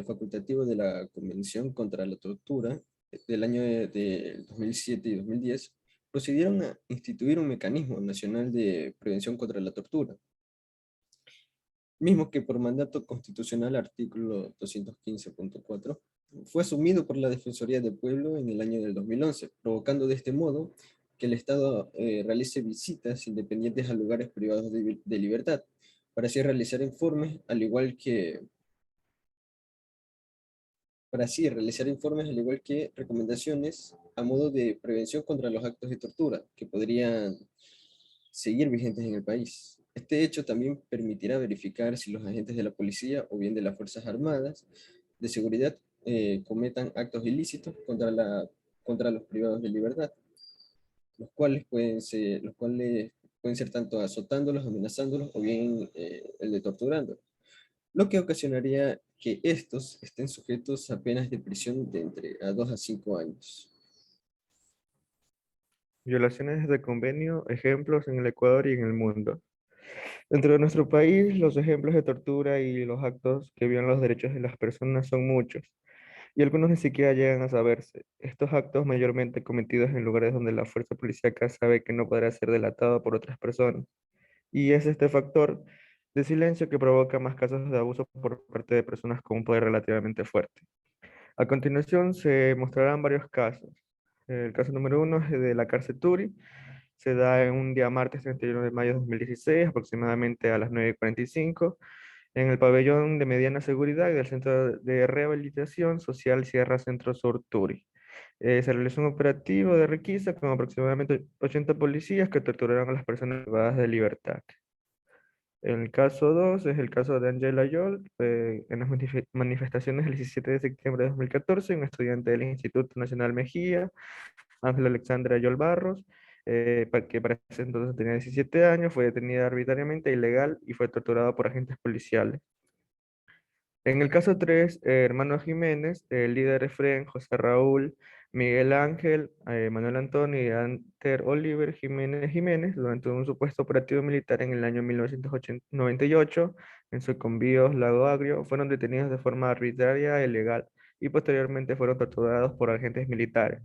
facultativo de la Convención contra la Tortura del año de 2007 y 2010 procedieron a instituir un mecanismo nacional de prevención contra la tortura, mismo que por mandato constitucional artículo 215.4 fue asumido por la Defensoría del Pueblo en el año del 2011, provocando de este modo que el Estado realice visitas independientes a lugares privados de libertad, para así realizar informes, al igual que recomendaciones a modo de prevención contra los actos de tortura que podrían seguir vigentes en el país. Este hecho también permitirá verificar si los agentes de la policía o bien de las Fuerzas Armadas de seguridad cometan actos ilícitos contra los privados de libertad, los cuales pueden ser tanto azotándolos, amenazándolos o bien el de torturándolos, lo que ocasionaría que estos estén sujetos a penas de prisión de entre 2 a 5 años. Violaciones de convenio, ejemplos en el Ecuador y en el mundo. Dentro de nuestro país, los ejemplos de tortura y los actos que violan los derechos de las personas son muchos, y algunos ni siquiera llegan a saberse. Estos actos mayormente cometidos en lugares donde la fuerza policíaca sabe que no podrá ser delatada por otras personas. Y es este factor de silencio que provoca más casos de abuso por parte de personas con un poder relativamente fuerte. A continuación se mostrarán varios casos. El caso número 1 es de la cárcel Turi. Se da en un día martes 31 de mayo de 2016, aproximadamente a las 9:45, en el pabellón de mediana seguridad del Centro de Rehabilitación Social Sierra Centro Sur Turi. Se realizó un operativo de requisa con aproximadamente 80 policías que torturaron a las personas privadas de libertad. El caso 2 es el caso de Angela Yol, en las manifestaciones del 17 de septiembre de 2014, un estudiante del Instituto Nacional Mejía, Ángela Alexandra Yol Barros, que para ese entonces tenía 17 años, fue detenida arbitrariamente, ilegal, y fue torturada por agentes policiales. En el caso 3, hermano Jiménez, el líder Efren, José Raúl, Miguel Ángel, Manuel Antonio y Anter Oliver Jiménez, durante un supuesto operativo militar en el año 1998, en Socombíos, Lago Agrio, fueron detenidos de forma arbitraria e ilegal y posteriormente fueron torturados por agentes militares.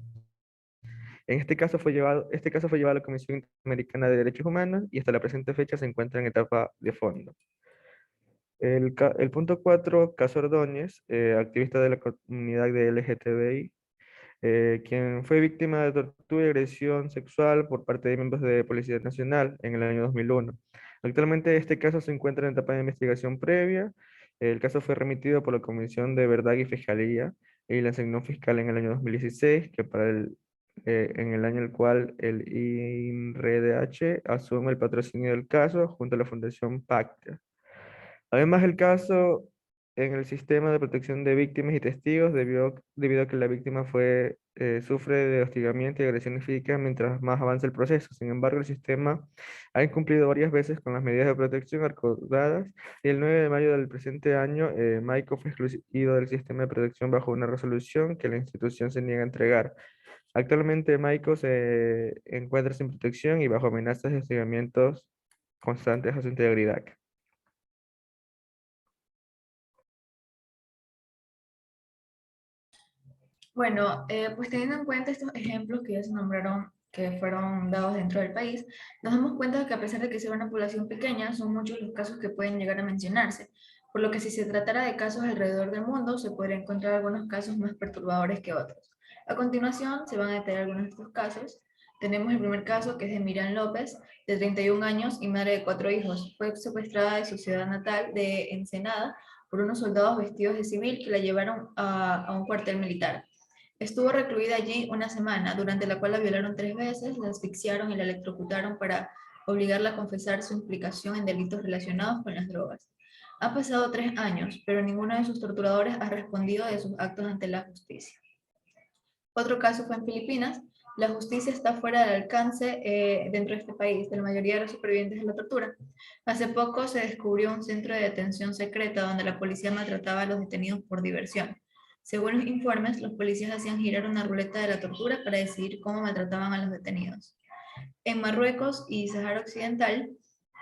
Este caso fue llevado a la Comisión Interamericana de Derechos Humanos y hasta la presente fecha se encuentra en etapa de fondo. El punto 4, caso Ordóñez, activista de la comunidad de LGTBI, quien fue víctima de tortura y agresión sexual por parte de miembros de Policía Nacional en el año 2001. Actualmente este caso se encuentra en etapa de investigación previa. El caso fue remitido por la Comisión de Verdad y Fiscalía y le asignó fiscal en el año 2016, en el año en el cual el INRDH asume el patrocinio del caso junto a la Fundación Pacta. Además, el caso en el sistema de protección de víctimas y testigos debido a que la víctima sufre de hostigamiento y agresiones físicas mientras más avanza el proceso. Sin embargo, el sistema ha incumplido varias veces con las medidas de protección acordadas y el 9 de mayo del presente año, Maico fue excluido del sistema de protección bajo una resolución que la institución se niega a entregar. Actualmente, Maico se encuentra sin protección y bajo amenazas y hostigamientos constantes a su integridad. Bueno, pues teniendo en cuenta estos ejemplos que ya se nombraron, que fueron dados dentro del país, nos damos cuenta de que a pesar de que sea una población pequeña, son muchos los casos que pueden llegar a mencionarse, por lo que si se tratara de casos alrededor del mundo, se podría encontrar algunos casos más perturbadores que otros. A continuación, se van a detallar algunos de estos casos. Tenemos el primer caso, que es de Miriam López, de 31 años y madre de 4 hijos. Fue secuestrada de su ciudad natal de Ensenada por unos soldados vestidos de civil que la llevaron a un cuartel militar. Estuvo recluida allí una semana, durante la cual la violaron 3 veces, la asfixiaron y la electrocutaron para obligarla a confesar su implicación en delitos relacionados con las drogas. Ha pasado 3 años, pero ninguno de sus torturadores ha respondido de sus actos ante la justicia. Otro caso fue en Filipinas. La justicia está fuera del alcance dentro de este país de la mayoría de los supervivientes de la tortura. Hace poco se descubrió un centro de detención secreta donde la policía maltrataba a los detenidos por diversión. Según los informes, los policías hacían girar una ruleta de la tortura para decidir cómo maltrataban a los detenidos. En Marruecos y Sáhara Occidental,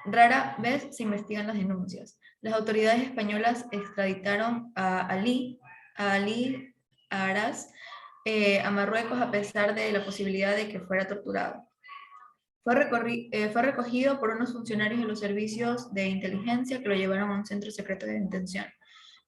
rara vez se investigan las denuncias. Las autoridades españolas extraditaron a Ali Aras, a Marruecos a pesar de la posibilidad de que fuera torturado. Fue recogido por unos funcionarios de los servicios de inteligencia que lo llevaron a un centro secreto de detención.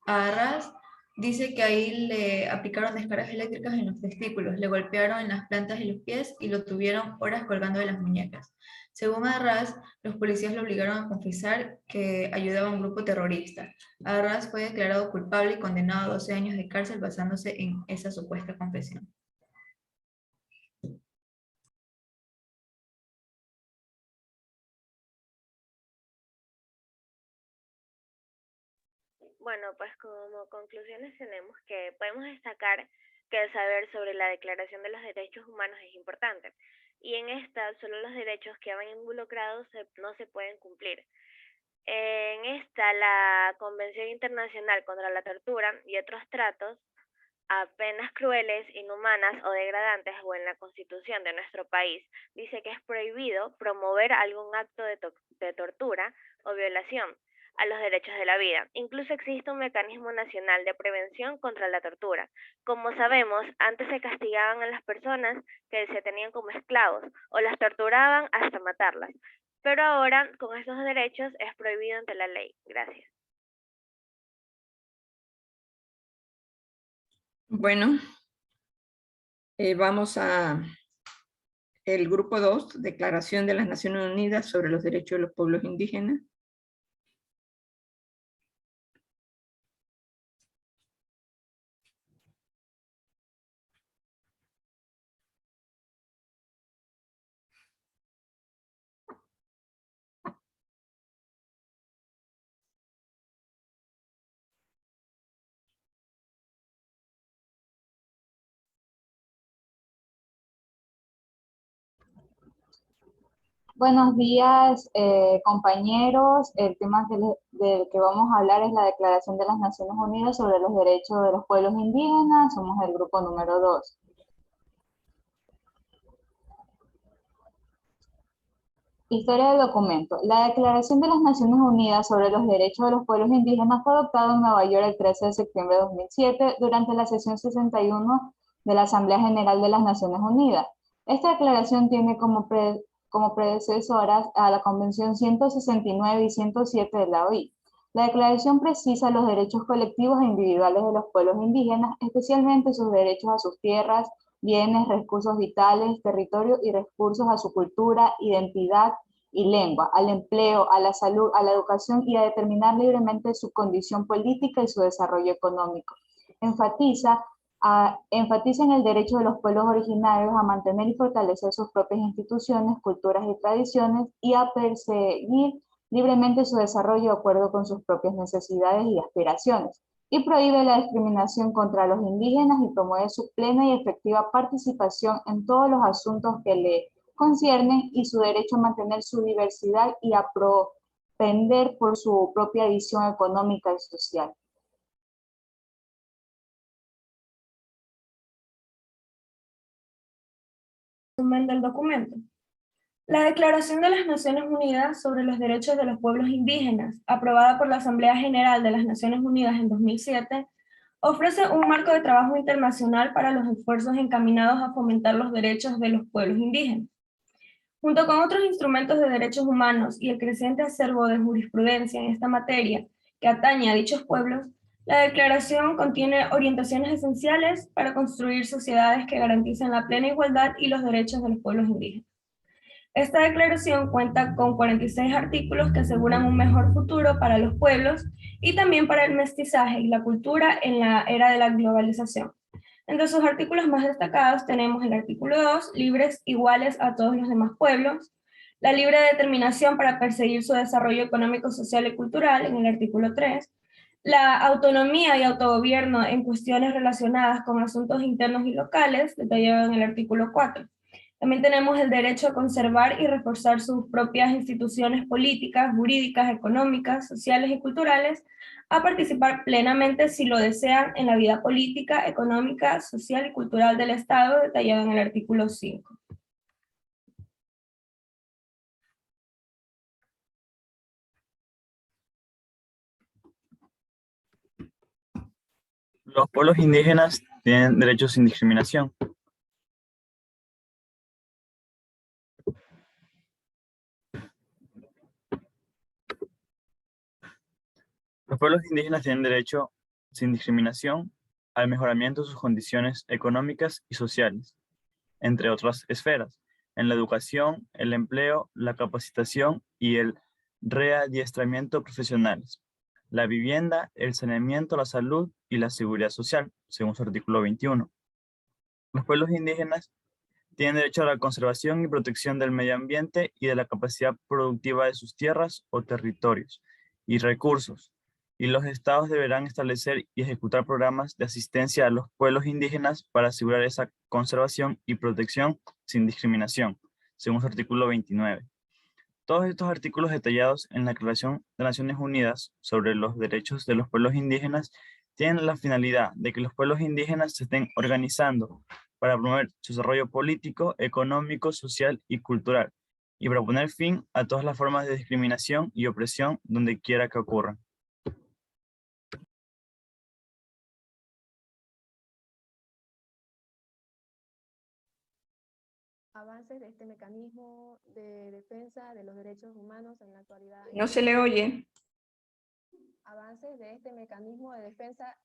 A Arras dice que ahí le aplicaron descargas eléctricas en los testículos, le golpearon en las plantas y los pies y lo tuvieron horas colgando de las muñecas. Según Arras, los policías lo obligaron a confesar que ayudaba a un grupo terrorista. Arras fue declarado culpable y condenado a 12 años de cárcel basándose en esa supuesta confesión. Bueno, pues como conclusiones tenemos que podemos destacar que el saber sobre la Declaración de los Derechos Humanos es importante, y en esta solo los derechos que van involucrados no se pueden cumplir. En esta, la Convención Internacional contra la Tortura y otros tratos a penas crueles, inhumanas o degradantes, o en la Constitución de nuestro país, dice que es prohibido promover algún acto de tortura o violación a los derechos de la vida. Incluso existe un mecanismo nacional de prevención contra la tortura. Como sabemos, antes se castigaban a las personas que se tenían como esclavos o las torturaban hasta matarlas. Pero ahora, con estos derechos, es prohibido ante la ley. Gracias. Bueno, Vamos a el grupo 2, Declaración de las Naciones Unidas sobre los Derechos de los Pueblos Indígenas. Buenos días, compañeros. El tema del que vamos a hablar es la Declaración de las Naciones Unidas sobre los Derechos de los Pueblos Indígenas. Somos el grupo número 2. Historia del documento. La Declaración de las Naciones Unidas sobre los Derechos de los Pueblos Indígenas fue adoptada en Nueva York el 13 de septiembre de 2007 durante la sesión 61 de la Asamblea General de las Naciones Unidas. Esta declaración tiene como predecesoras a la Convención 169 y 107 de la OI. La declaración precisa los derechos colectivos e individuales de los pueblos indígenas, especialmente sus derechos a sus tierras, bienes, recursos vitales, territorio y recursos a su cultura, identidad y lengua, al empleo, a la salud, a la educación y a determinar libremente su condición política y su desarrollo económico. Enfatiza en el derecho de los pueblos originarios a mantener y fortalecer sus propias instituciones, culturas y tradiciones y a perseguir libremente su desarrollo de acuerdo con sus propias necesidades y aspiraciones, y prohíbe la discriminación contra los indígenas y promueve su plena y efectiva participación en todos los asuntos que le conciernen y su derecho a mantener su diversidad y a propender por su propia visión económica y social. Del documento. La Declaración de las Naciones Unidas sobre los Derechos de los Pueblos Indígenas, aprobada por la Asamblea General de las Naciones Unidas en 2007, ofrece un marco de trabajo internacional para los esfuerzos encaminados a fomentar los derechos de los pueblos indígenas. Junto con otros instrumentos de derechos humanos y el creciente acervo de jurisprudencia en esta materia que atañe a dichos pueblos, la declaración contiene orientaciones esenciales para construir sociedades que garanticen la plena igualdad y los derechos de los pueblos indígenas. Esta declaración cuenta con 46 artículos que aseguran un mejor futuro para los pueblos y también para el mestizaje y la cultura en la era de la globalización. Entre sus artículos más destacados tenemos el artículo 2, libres iguales a todos los demás pueblos, la libre determinación para perseguir su desarrollo económico, social y cultural en el artículo 3, la autonomía y autogobierno en cuestiones relacionadas con asuntos internos y locales, detallado en el artículo 4. También tenemos el derecho a conservar y reforzar sus propias instituciones políticas, jurídicas, económicas, sociales y culturales, a participar plenamente si lo desean en la vida política, económica, social y cultural del Estado, detallado en el artículo 5. Los pueblos indígenas tienen derechos sin discriminación. Los pueblos indígenas tienen derecho sin discriminación al mejoramiento de sus condiciones económicas y sociales, entre otras esferas, en la educación, el empleo, la capacitación y el readiestramiento profesionales, la vivienda, el saneamiento, la salud y la seguridad social, según su artículo 21. Los pueblos indígenas tienen derecho a la conservación y protección del medio ambiente y de la capacidad productiva de sus tierras o territorios y recursos, y los estados deberán establecer y ejecutar programas de asistencia a los pueblos indígenas para asegurar esa conservación y protección sin discriminación, según su artículo 29. Todos estos artículos detallados en la Declaración de Naciones Unidas sobre los Derechos de los Pueblos Indígenas tienen la finalidad de que los pueblos indígenas se estén organizando para promover su desarrollo político, económico, social y cultural, y para poner fin a todas las formas de discriminación y opresión donde quiera que ocurran. Avances de este mecanismo de defensa de los derechos humanos en la actualidad. No se le oye. Avances de este mecanismo de defensa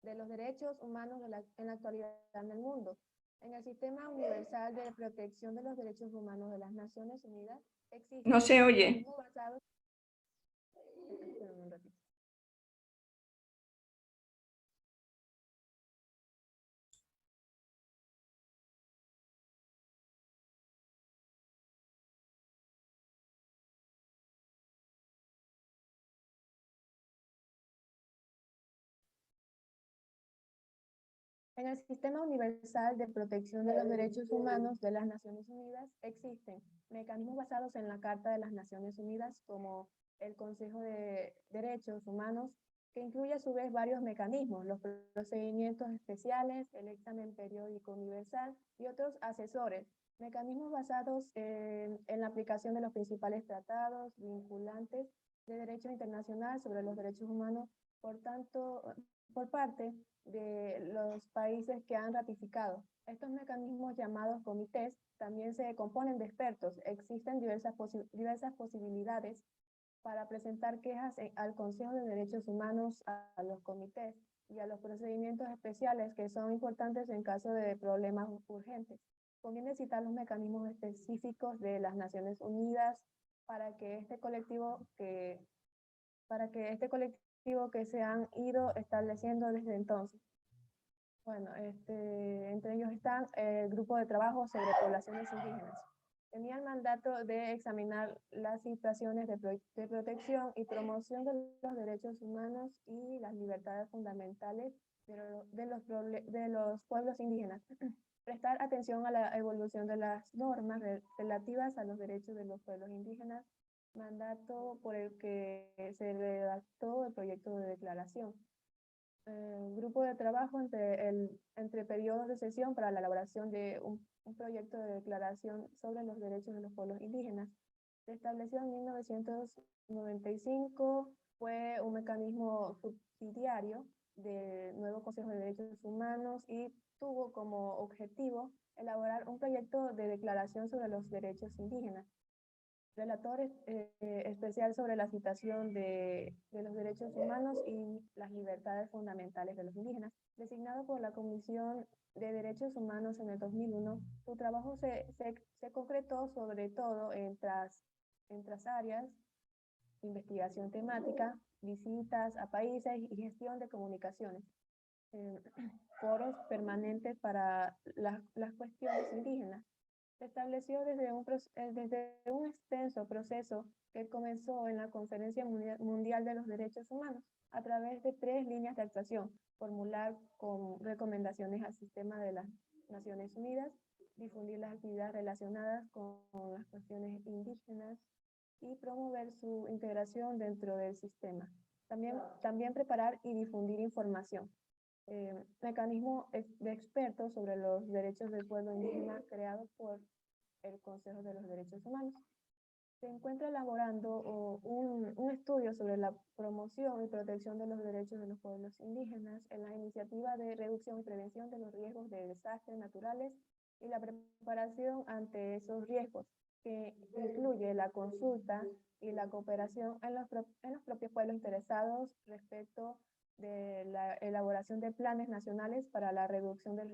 de los derechos humanos en la actualidad en el mundo. En el Sistema Universal de Protección de los Derechos Humanos de las Naciones Unidas existen No se oye. mecanismos basados. Esperen un ratito. En el Sistema Universal de Protección de los Derechos Humanos de las Naciones Unidas existen mecanismos basados en la Carta de las Naciones Unidas, como el Consejo de Derechos Humanos, que incluye a su vez varios mecanismos, los procedimientos especiales, el examen periódico universal y otros asesores, mecanismos basados en la aplicación de los principales tratados vinculantes de derecho internacional sobre los derechos humanos, por tanto, por parte de los países que han ratificado. Estos mecanismos llamados comités también se componen de expertos. Existen diversas posibilidades para presentar quejas al Consejo de Derechos Humanos, a los comités y a los procedimientos especiales que son importantes en caso de problemas urgentes. Conviene citar los mecanismos específicos de las Naciones Unidas para que este colectivo que se han ido estableciendo desde entonces. Bueno, entre ellos están el Grupo de Trabajo sobre Poblaciones Indígenas. Tenía el mandato de examinar las situaciones de protección y promoción de los derechos humanos y las libertades fundamentales de los pueblos indígenas. Prestar atención a la evolución de las normas relativas a los derechos de los pueblos indígenas, mandato por el que se redactó el proyecto de declaración. Grupo de trabajo entre periodos de sesión para la elaboración de un proyecto de declaración sobre los derechos de los pueblos indígenas. Se estableció en 1995, fue un mecanismo subsidiario del nuevo Consejo de Derechos Humanos y tuvo como objetivo elaborar un proyecto de declaración sobre los derechos indígenas. Relator especial sobre la situación de los derechos humanos y las libertades fundamentales de los indígenas, designado por la Comisión de Derechos Humanos en el 2001. Su trabajo se concretó sobre todo en tras áreas: investigación temática, visitas a países y gestión de comunicaciones, foros permanentes para las cuestiones indígenas. Se estableció desde un extenso proceso que comenzó en la Conferencia Mundial de los Derechos Humanos a través de 3 líneas de actuación: formular con recomendaciones al sistema de las Naciones Unidas, difundir las actividades relacionadas con las cuestiones indígenas y promover su integración dentro del sistema. También preparar y difundir información. Mecanismo de expertos sobre los derechos del pueblo indígena creado por el Consejo de los Derechos Humanos. Se encuentra elaborando un estudio sobre la promoción y protección de los derechos de los pueblos indígenas en la iniciativa de reducción y prevención de los riesgos de desastres naturales y la preparación ante esos riesgos, que incluye la consulta y la cooperación en los propios pueblos interesados respecto de la elaboración de planes nacionales para la reducción de los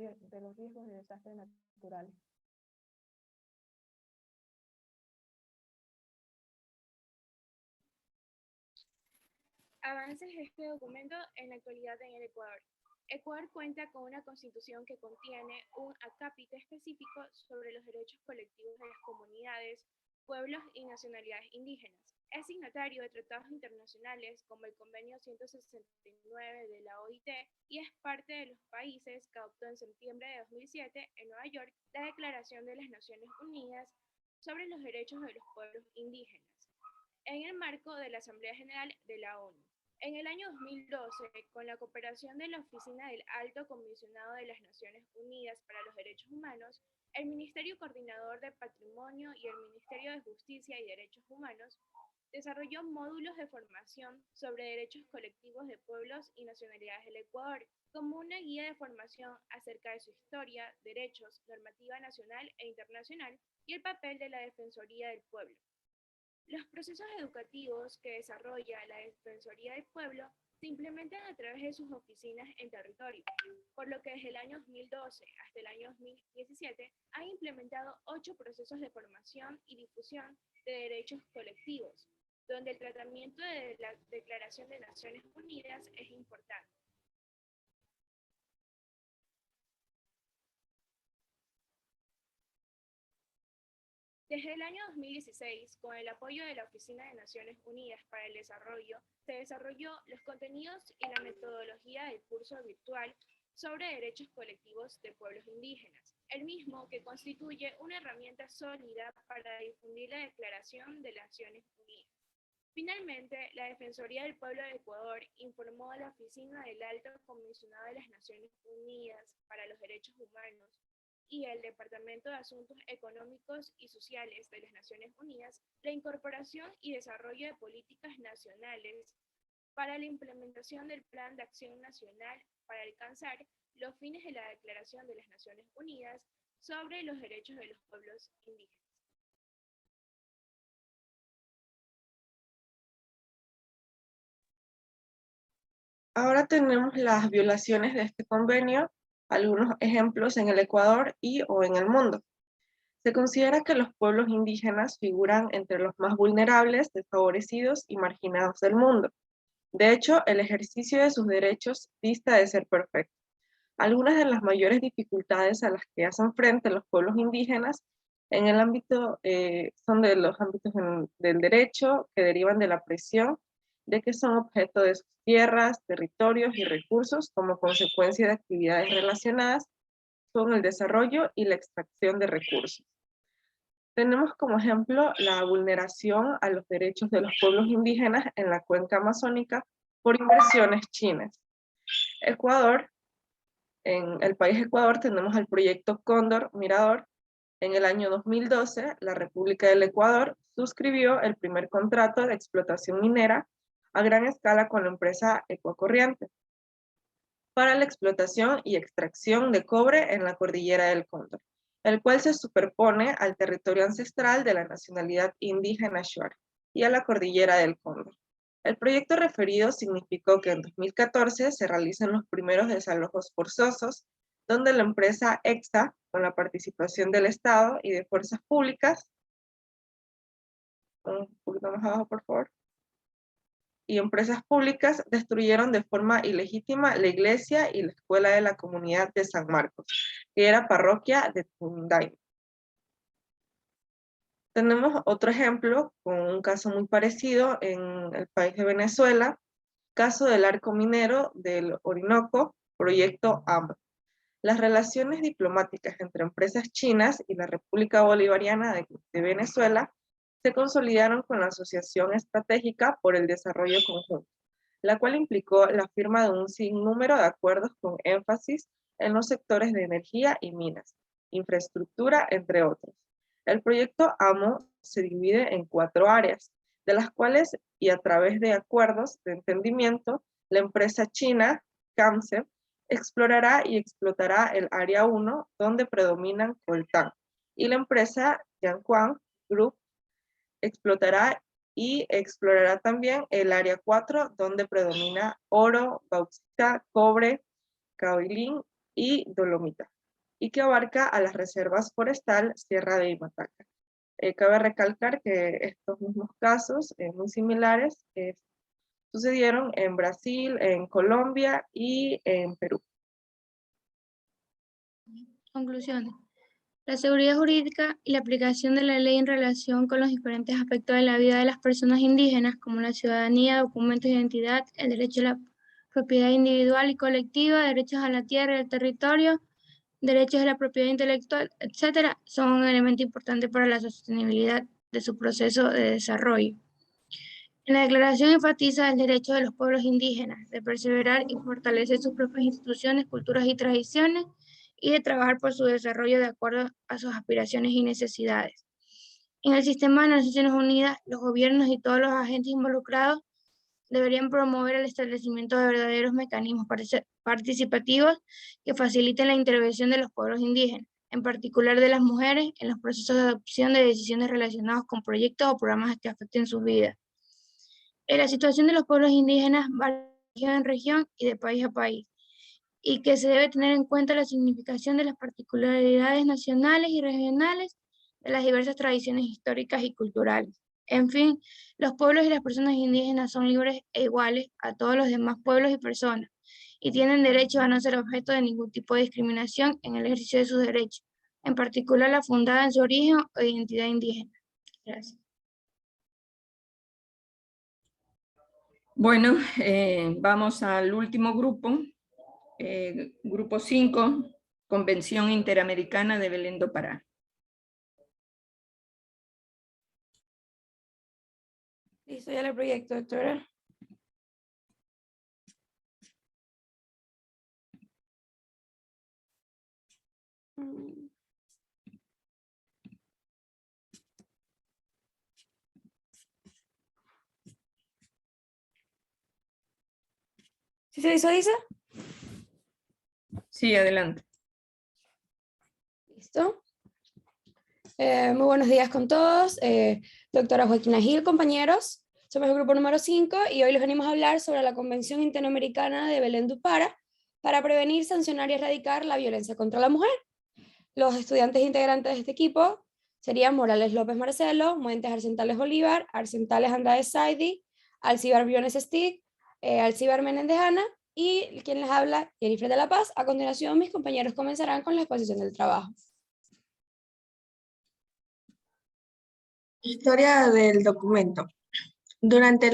riesgos de desastres naturales. Avances de este documento en la actualidad en el Ecuador. Ecuador cuenta con una constitución que contiene un acápite específico sobre los derechos colectivos de las comunidades, pueblos y nacionalidades indígenas. Es signatario de tratados internacionales como el Convenio 169 de la OIT y es parte de los países que adoptó en septiembre de 2007 en Nueva York la Declaración de las Naciones Unidas sobre los Derechos de los Pueblos Indígenas, en el marco de la Asamblea General de la ONU. En el año 2012, con la cooperación de la Oficina del Alto Comisionado de las Naciones Unidas para los Derechos Humanos, el Ministerio Coordinador de Patrimonio y el Ministerio de Justicia y Derechos Humanos desarrolló módulos de formación sobre derechos colectivos de pueblos y nacionalidades del Ecuador, como una guía de formación acerca de su historia, derechos, normativa nacional e internacional y el papel de la Defensoría del Pueblo. Los procesos educativos que desarrolla la Defensoría del Pueblo se implementan a través de sus oficinas en territorio, por lo que desde el año 2012 hasta el año 2017 han implementado 8 procesos de formación y difusión de derechos colectivos, donde el tratamiento de la Declaración de Naciones Unidas es importante. Desde el año 2016, con el apoyo de la Oficina de Naciones Unidas para el Desarrollo, se desarrolló los contenidos y la metodología del curso virtual sobre derechos colectivos de pueblos indígenas, el mismo que constituye una herramienta sólida para difundir la Declaración de las Naciones Unidas. Finalmente, la Defensoría del Pueblo de Ecuador informó a la Oficina del Alto Comisionado de las Naciones Unidas para los Derechos Humanos y el Departamento de Asuntos Económicos y Sociales de las Naciones Unidas la incorporación y desarrollo de políticas nacionales para la implementación del Plan de Acción Nacional para alcanzar los fines de la Declaración de las Naciones Unidas sobre los derechos de los pueblos indígenas. Ahora tenemos las violaciones de este convenio, algunos ejemplos en el Ecuador y o en el mundo. Se considera que los pueblos indígenas figuran entre los más vulnerables, desfavorecidos y marginados del mundo. De hecho, el ejercicio de sus derechos dista de ser perfecto. Algunas de las mayores dificultades a las que hacen frente los pueblos indígenas en el ámbito son de los ámbitos del derecho que derivan de la presión de que son objeto de sus tierras, territorios y recursos como consecuencia de actividades relacionadas con el desarrollo y la extracción de recursos. Tenemos como ejemplo la vulneración a los derechos de los pueblos indígenas en la cuenca amazónica por inversiones chinas. Ecuador, en el país Ecuador tenemos el proyecto Cóndor Mirador. En el año 2012, la República del Ecuador suscribió el primer contrato de explotación minera a gran escala con la empresa Ecuacorriente para la explotación y extracción de cobre en la cordillera del Cóndor, el cual se superpone al territorio ancestral de la nacionalidad indígena Shuar y a la cordillera del Cóndor. El proyecto referido significó que en 2014 se realicen los primeros desalojos forzosos, donde la empresa EXA, con la participación del Estado y de fuerzas públicas, un poquito más abajo por favor, y empresas públicas destruyeron de forma ilegítima la iglesia y la escuela de la comunidad de San Marcos, que era parroquia de Tunday. Tenemos otro ejemplo con un caso muy parecido en el país de Venezuela, caso del arco minero del Orinoco, proyecto AMO. Las relaciones diplomáticas entre empresas chinas y la República Bolivariana de Venezuela se consolidaron con la Asociación Estratégica por el Desarrollo Conjunto, la cual implicó la firma de un sinnúmero de acuerdos con énfasis en los sectores de energía y minas, infraestructura, entre otros. El proyecto AMO se divide en 4 áreas, de las cuales y a través de acuerdos de entendimiento, la empresa china, CAMSEP, explorará y explotará el área 1, donde predominan coltán, y la empresa Yankuang Group explotará y explorará también el área 4, donde predomina oro, bauxita, cobre, caoilín y dolomita, y que abarca a las reservas forestal Sierra de Imataca. Cabe recalcar que estos mismos casos, muy similares, sucedieron en Brasil, en Colombia y en Perú. Conclusiones. La seguridad jurídica y la aplicación de la ley en relación con los diferentes aspectos de la vida de las personas indígenas, como la ciudadanía, documentos de identidad, el derecho a la propiedad individual y colectiva, derechos a la tierra y al territorio, derechos a la propiedad intelectual, etc., son un elemento importante para la sostenibilidad de su proceso de desarrollo. En la declaración enfatiza el derecho de los pueblos indígenas de perseverar y fortalecer sus propias instituciones, culturas y tradiciones, y de trabajar por su desarrollo de acuerdo a sus aspiraciones y necesidades. En el sistema de las Naciones Unidas, los gobiernos y todos los agentes involucrados deberían promover el establecimiento de verdaderos mecanismos participativos que faciliten la intervención de los pueblos indígenas, en particular de las mujeres, en los procesos de adopción de decisiones relacionadas con proyectos o programas que afecten sus vidas. La situación de los pueblos indígenas varía en región y de país a país, y que se debe tener en cuenta la significación de las particularidades nacionales y regionales de las diversas tradiciones históricas y culturales. En fin, los pueblos y las personas indígenas son libres e iguales a todos los demás pueblos y personas, y tienen derecho a no ser objeto de ningún tipo de discriminación en el ejercicio de sus derechos, en particular la fundada en su origen o identidad indígena. Gracias. Bueno, vamos al último grupo, grupo 5, Convención Interamericana de Belén do Pará. Listo, ya el proyecto, doctora. ¿Sí se visualiza? Sí, adelante. Listo. Muy buenos días con todos. Doctora Joaquina Gil, compañeros. Somos el grupo número 5 y hoy les venimos a hablar sobre la Convención Interamericana de Belén do Pará para prevenir, sancionar y erradicar la violencia contra la mujer. Los estudiantes integrantes de este equipo serían Morales López Marcelo, Muentes Arcentales Bolívar, Arcentales Andrade Saidi, Alcibar Briones Stick, Alcibar Menéndez Ana y quien les habla, Jennifer de la Paz. A continuación, mis compañeros comenzarán con la exposición del trabajo. Historia del documento. Durante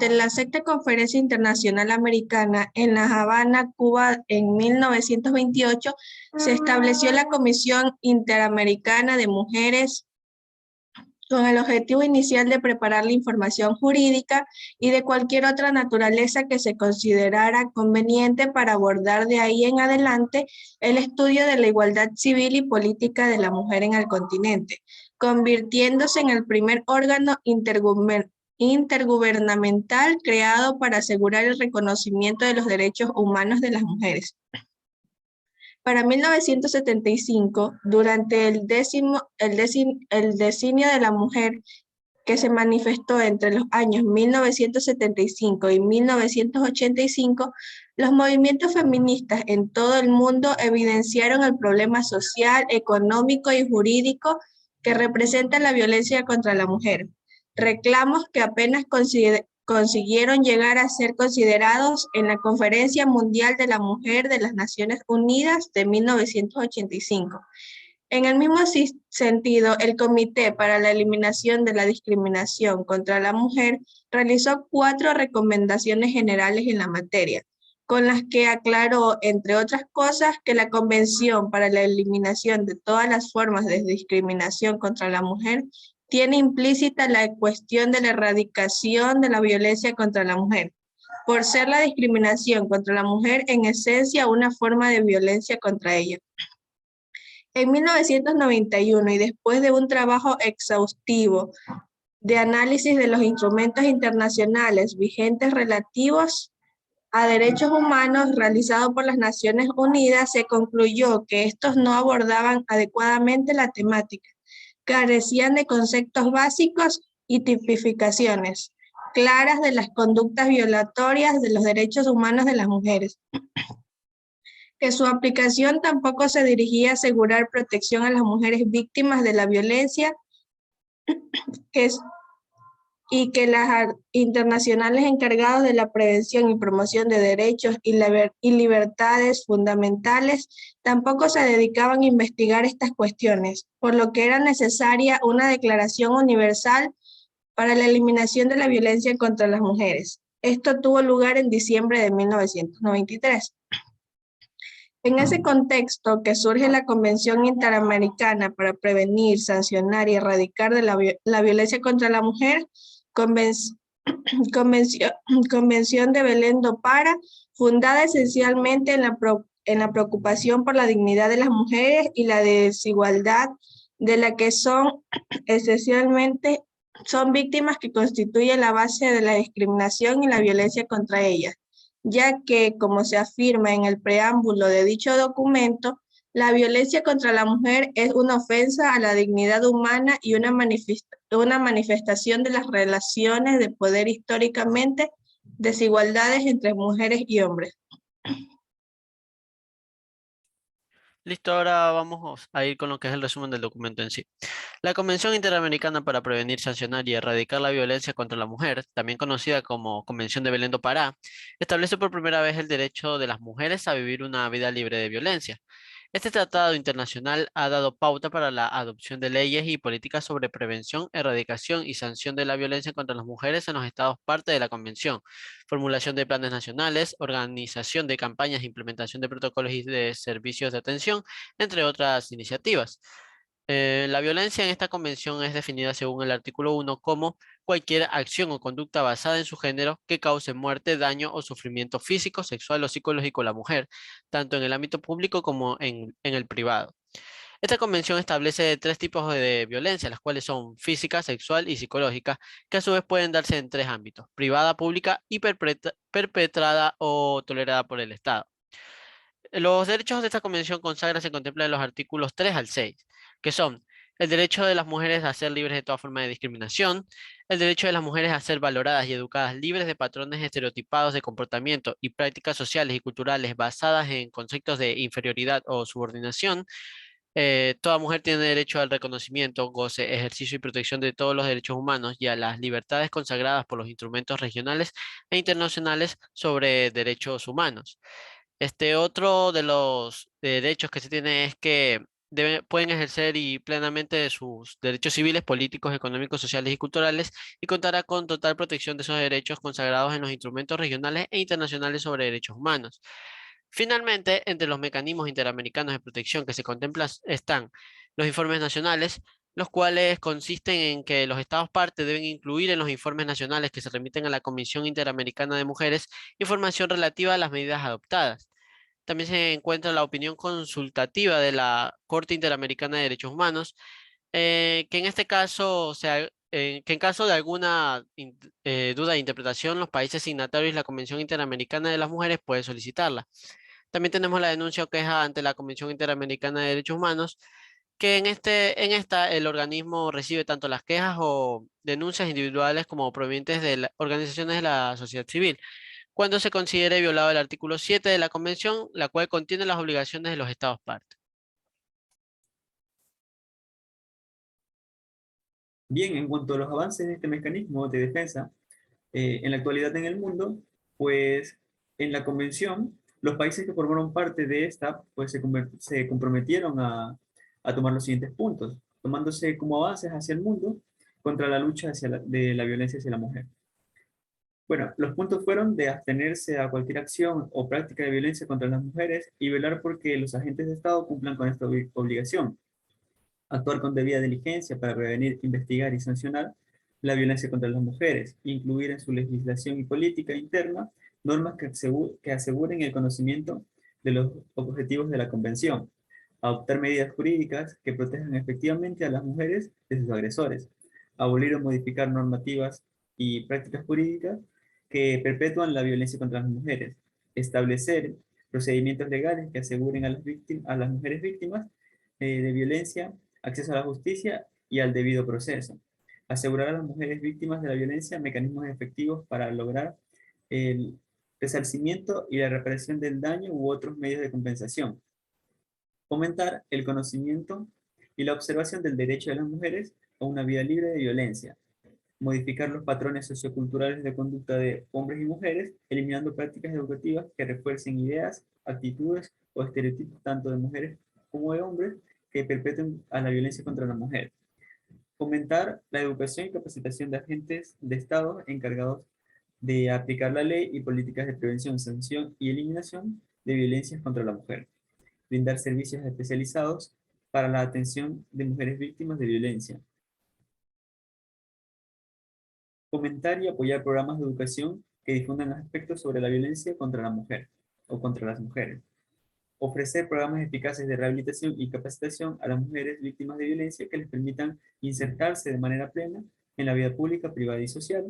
la Sexta Conferencia Internacional Americana en La Habana, Cuba, en 1928, se estableció la Comisión Interamericana de Mujeres con el objetivo inicial de preparar la información jurídica y de cualquier otra naturaleza que se considerara conveniente para abordar de ahí en adelante el estudio de la igualdad civil y política de la mujer en el continente, convirtiéndose en el primer órgano intergubernamental creado para asegurar el reconocimiento de los derechos humanos de las mujeres. Para 1975, durante el decenio de la mujer, que se manifestó entre los años 1975 y 1985, los movimientos feministas en todo el mundo evidenciaron el problema social, económico y jurídico que representa la violencia contra la mujer. Reclamos que apenas consiguieron llegar a ser considerados en la Conferencia Mundial de la Mujer de las Naciones Unidas de 1985. En el mismo sentido, el Comité para la Eliminación de la Discriminación contra la Mujer realizó 4 recomendaciones generales en la materia, con las que aclaró, entre otras cosas, que la Convención para la Eliminación de todas las formas de discriminación contra la mujer tiene implícita la cuestión de la erradicación de la violencia contra la mujer, por ser la discriminación contra la mujer en esencia una forma de violencia contra ella. En 1991, y después de un trabajo exhaustivo de análisis de los instrumentos internacionales vigentes relativos a derechos humanos realizado por las Naciones Unidas, se concluyó que estos no abordaban adecuadamente la temática, carecían de conceptos básicos y tipificaciones claras de las conductas violatorias de los derechos humanos de las mujeres, que su aplicación tampoco se dirigía a asegurar protección a las mujeres víctimas de la violencia, y que las internacionales encargados de la prevención y promoción de derechos y libertades fundamentales tampoco se dedicaban a investigar estas cuestiones, por lo que era necesaria una declaración universal para la eliminación de la violencia contra las mujeres. Esto tuvo lugar en diciembre de 1993. En ese contexto que surge la Convención Interamericana para prevenir, sancionar y erradicar de la violencia contra la mujer, Convención de Belén do Pará, fundada esencialmente en la preocupación por la dignidad de las mujeres y la desigualdad de la que son víctimas, que constituye la base de la discriminación y la violencia contra ellas, ya que, como se afirma en el preámbulo de dicho documento, La violencia contra la mujer es una ofensa a la dignidad humana y una manifestación de las relaciones de poder históricamente, desigualdades entre mujeres y hombres. Listo, ahora vamos a ir con lo que es el resumen del documento en sí. La Convención Interamericana para Prevenir, Sancionar y Erradicar la Violencia contra la Mujer, también conocida como Convención de Belén do Pará, establece por primera vez el derecho de las mujeres a vivir una vida libre de violencia. Este tratado internacional ha dado pauta para la adopción de leyes y políticas sobre prevención, erradicación y sanción de la violencia contra las mujeres en los estados parte de la Convención, formulación de planes nacionales, organización de campañas, implementación de protocolos y de servicios de atención, entre otras iniciativas. La violencia en esta convención es definida según el artículo 1 como cualquier acción o conducta basada en su género que cause muerte, daño o sufrimiento físico, sexual o psicológico a la mujer, tanto en el ámbito público como en el privado. Esta convención establece tres tipos de violencia, las cuales son física, sexual y psicológica, que a su vez pueden darse en tres ámbitos: privada, pública y perpetrada o tolerada por el Estado. Los derechos de esta convención consagra se contemplan en los artículos 3 al 6, que son el derecho de las mujeres a ser libres de toda forma de discriminación, el derecho de las mujeres a ser valoradas y educadas libres de patrones estereotipados de comportamiento y prácticas sociales y culturales basadas en conceptos de inferioridad o subordinación. Toda mujer tiene derecho al reconocimiento, goce, ejercicio y protección de todos los derechos humanos y a las libertades consagradas por los instrumentos regionales e internacionales sobre derechos humanos. Otro de los derechos que se tiene es que pueden ejercer y plenamente sus derechos civiles, políticos, económicos, sociales y culturales, y contará con total protección de esos derechos consagrados en los instrumentos regionales e internacionales sobre derechos humanos. Finalmente, entre los mecanismos interamericanos de protección que se contemplan están los informes nacionales, los cuales consisten en que los estados parte deben incluir en los informes nacionales que se remiten a la Comisión Interamericana de Mujeres información relativa a las medidas adoptadas. También se encuentra la opinión consultativa de la Corte Interamericana de Derechos Humanos, que en este caso, que en caso de alguna duda de interpretación, los países signatarios de la Convención Interamericana de las Mujeres pueden solicitarla. También tenemos la denuncia o queja ante la Convención Interamericana de Derechos Humanos, que en esta el organismo recibe tanto las quejas o denuncias individuales como provenientes de organizaciones de la sociedad civil, cuando se considere violado el artículo 7 de la Convención, la cual contiene las obligaciones de los estados parte. Bien, en cuanto a los avances de este mecanismo de defensa, en la actualidad en el mundo, pues en la convención, los países que formaron parte de esta, pues se comprometieron a tomar los siguientes puntos, tomándose como avances hacia el mundo contra la lucha de la violencia hacia la mujer. Bueno, los puntos fueron de abstenerse a cualquier acción o práctica de violencia contra las mujeres y velar porque los agentes de Estado cumplan con esta obligación. Actuar con debida diligencia para prevenir, investigar y sancionar la violencia contra las mujeres, incluir en su legislación y política interna normas que aseguren el conocimiento de los objetivos de la Convención, adoptar medidas jurídicas que protejan efectivamente a las mujeres de sus agresores, abolir o modificar normativas y prácticas jurídicas que perpetúan la violencia contra las mujeres, establecer procedimientos legales que aseguren a las mujeres víctimas de violencia acceso a la justicia y al debido proceso, asegurar a las mujeres víctimas de la violencia mecanismos efectivos para lograr el resarcimiento y la reparación del daño u otros medios de compensación, fomentar el conocimiento y la observación del derecho de las mujeres a una vida libre de violencia, modificar los patrones socioculturales de conducta de hombres y mujeres, eliminando prácticas educativas que refuercen ideas, actitudes o estereotipos tanto de mujeres como de hombres que perpetúen a la violencia contra la mujer. Fomentar la educación y capacitación de agentes de Estado encargados de aplicar la ley y políticas de prevención, sanción y eliminación de violencias contra la mujer. Brindar servicios especializados para la atención de mujeres víctimas de violencia. Fomentar y apoyar programas de educación que difundan aspectos sobre la violencia contra la mujer o contra las mujeres. Ofrecer programas eficaces de rehabilitación y capacitación a las mujeres víctimas de violencia que les permitan insertarse de manera plena en la vida pública, privada y social.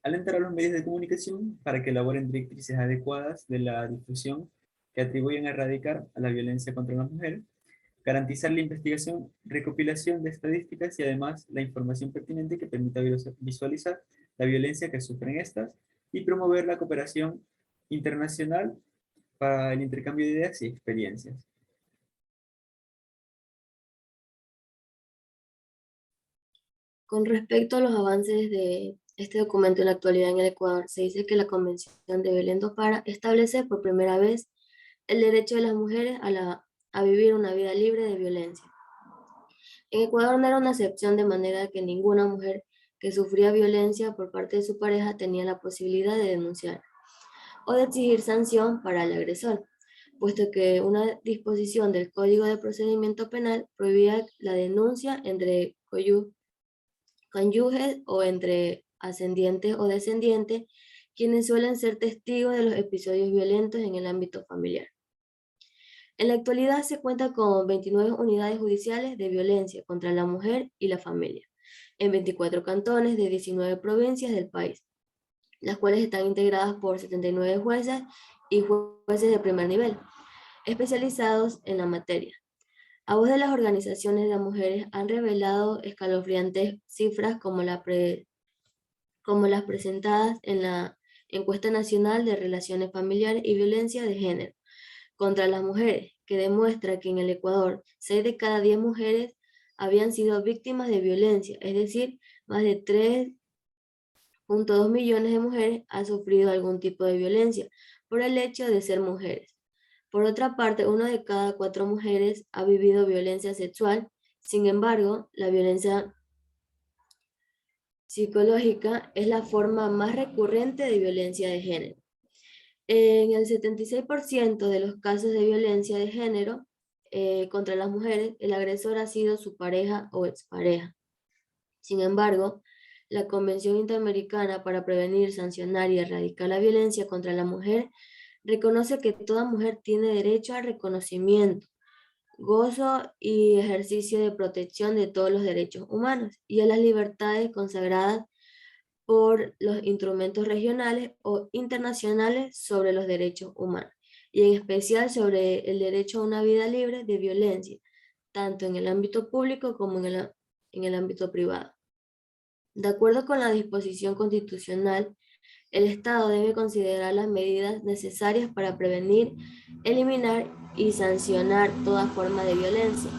Alentar a los medios de comunicación para que elaboren directrices adecuadas de la difusión que atribuyen a erradicar a la violencia contra las mujeres garantizar la investigación, recopilación de estadísticas y además la información pertinente que permita visualizar la violencia que sufren estas y promover la cooperación internacional para el intercambio de ideas y experiencias. Con respecto a los avances de este documento en la actualidad en el Ecuador, se dice que la Convención de Belén do Pará establece por primera vez el derecho de las mujeres a vivir una vida libre de violencia. En Ecuador no era una excepción, de manera que ninguna mujer que sufría violencia por parte de su pareja tenía la posibilidad de denunciar o de exigir sanción para el agresor, puesto que una disposición del Código de Procedimiento Penal prohibía la denuncia entre cónyuges o entre ascendientes o descendientes, quienes suelen ser testigos de los episodios violentos en el ámbito familiar. En la actualidad se cuenta con 29 unidades judiciales de violencia contra la mujer y la familia, en 24 cantones de 19 provincias del país, las cuales están integradas por 79 jueces y jueces de primer nivel, especializados en la materia. A voz de las organizaciones de mujeres han revelado escalofriantes cifras como las presentadas en la Encuesta Nacional de Relaciones Familiares y Violencia de Género contra las mujeres, que demuestra que en el Ecuador 6 de cada 10 mujeres habían sido víctimas de violencia, es decir, más de 3.2 millones de mujeres han sufrido algún tipo de violencia por el hecho de ser mujeres. Por otra parte, 1 de cada 4 mujeres ha vivido violencia sexual. Sin embargo, la violencia psicológica es la forma más recurrente de violencia de género. En el 76% de los casos de violencia de género contra las mujeres, el agresor ha sido su pareja o expareja. Sin embargo, la Convención Interamericana para Prevenir, Sancionar y Erradicar la Violencia contra la Mujer reconoce que toda mujer tiene derecho al reconocimiento, gozo y ejercicio de protección de todos los derechos humanos y a las libertades consagradas por los instrumentos regionales o internacionales sobre los derechos humanos, y en especial sobre el derecho a una vida libre de violencia, tanto en el ámbito público como en el ámbito privado. De acuerdo con la disposición constitucional, el Estado debe considerar las medidas necesarias para prevenir, eliminar y sancionar toda forma de violencia,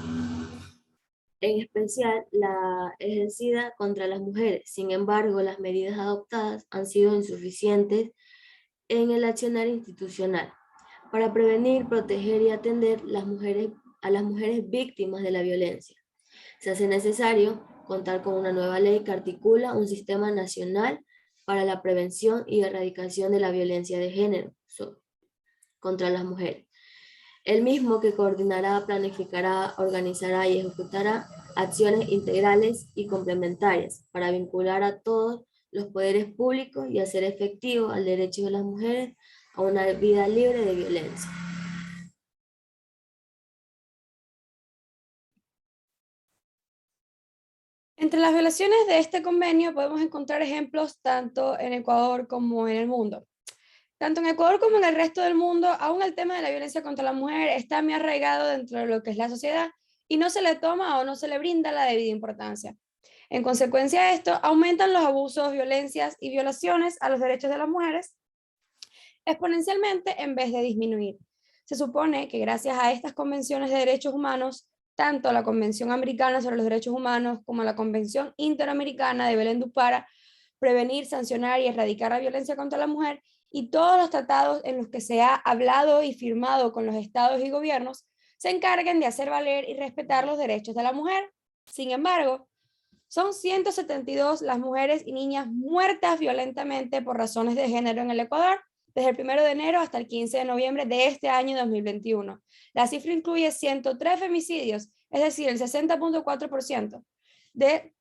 en especial la ejercida contra las mujeres. Sin embargo, las medidas adoptadas han sido insuficientes en el accionar institucional para prevenir, proteger y atender a las mujeres víctimas de la violencia. Se hace necesario contar con una nueva ley que articula un sistema nacional para la prevención y erradicación de la violencia de género contra las mujeres. El mismo que coordinará, planificará, organizará y ejecutará acciones integrales y complementarias para vincular a todos los poderes públicos y hacer efectivo el derecho de las mujeres a una vida libre de violencia. Entre las violaciones de este convenio podemos encontrar ejemplos tanto en Ecuador como en el mundo. Tanto en Ecuador como en el resto del mundo, aún el tema de la violencia contra la mujer está muy arraigado dentro de lo que es la sociedad y no se le toma o no se le brinda la debida importancia. En consecuencia de esto, aumentan los abusos, violencias y violaciones a los derechos de las mujeres exponencialmente en vez de disminuir. Se supone que gracias a estas convenciones de derechos humanos, tanto la Convención Americana sobre los Derechos Humanos como la Convención Interamericana de Belén do Pará, prevenir, sancionar y erradicar la violencia contra la mujer, y todos los tratados en los que se ha hablado y firmado con los estados y gobiernos se encarguen de hacer valer y respetar los derechos de la mujer. Sin embargo, son 172 las mujeres y niñas muertas violentamente por razones de género en el Ecuador, desde el 1 de enero hasta el 15 de noviembre de este año 2021. La cifra incluye 103 femicidios, es decir, el 60.4% de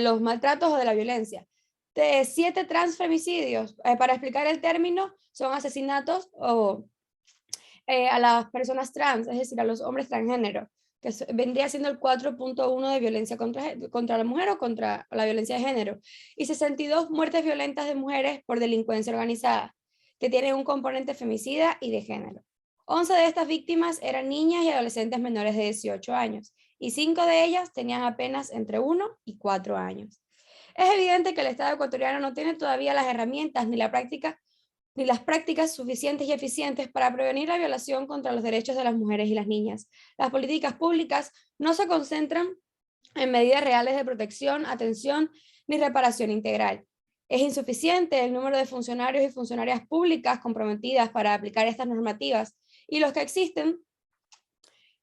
los maltratos o de la violencia. De 7 transfemicidios, para explicar el término, son asesinatos a las personas trans, es decir, a los hombres transgénero, que vendría siendo el 4.1 de violencia contra la mujer o contra la violencia de género, y 62 muertes violentas de mujeres por delincuencia organizada, que tienen un componente femicida y de género. 11 de estas víctimas eran niñas y adolescentes menores de 18 años, y 5 de ellas tenían apenas entre 1 y 4 años. Es evidente que el Estado ecuatoriano no tiene todavía las herramientas ni las prácticas suficientes y eficientes para prevenir la violación contra los derechos de las mujeres y las niñas. Las políticas públicas no se concentran en medidas reales de protección, atención ni reparación integral. Es insuficiente el número de funcionarios y funcionarias públicas comprometidas para aplicar estas normativas, y los que existen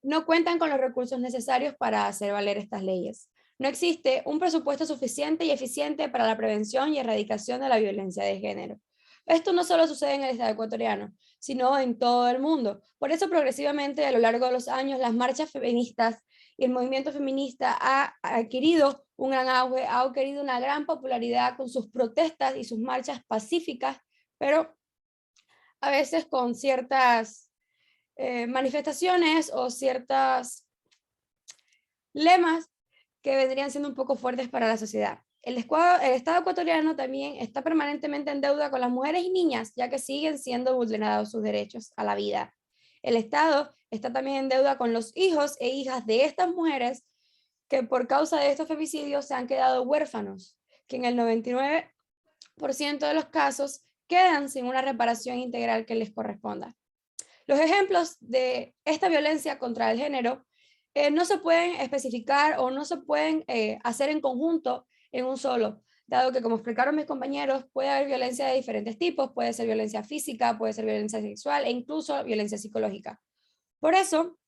no cuentan con los recursos necesarios para hacer valer estas leyes. No existe un presupuesto suficiente y eficiente para la prevención y erradicación de la violencia de género. Esto no solo sucede en el Estado ecuatoriano, sino en todo el mundo. Por eso, progresivamente, a lo largo de los años, las marchas feministas y el movimiento feminista ha adquirido un gran auge, ha adquirido una gran popularidad con sus protestas y sus marchas pacíficas, pero a veces con ciertas manifestaciones o ciertos lemas que vendrían siendo un poco fuertes para la sociedad. El Estado ecuatoriano también está permanentemente en deuda con las mujeres y niñas, ya que siguen siendo vulnerados sus derechos a la vida. El Estado está también en deuda con los hijos e hijas de estas mujeres que por causa de estos femicidios se han quedado huérfanos, que en el 99% de los casos quedan sin una reparación integral que les corresponda. Los ejemplos de esta violencia contra el género no se pueden especificar o no se pueden hacer en conjunto en un solo, dado que, como explicaron mis compañeros, puede haber violencia de diferentes tipos, puede ser violencia física, puede ser violencia sexual e incluso violencia psicológica. Por eso,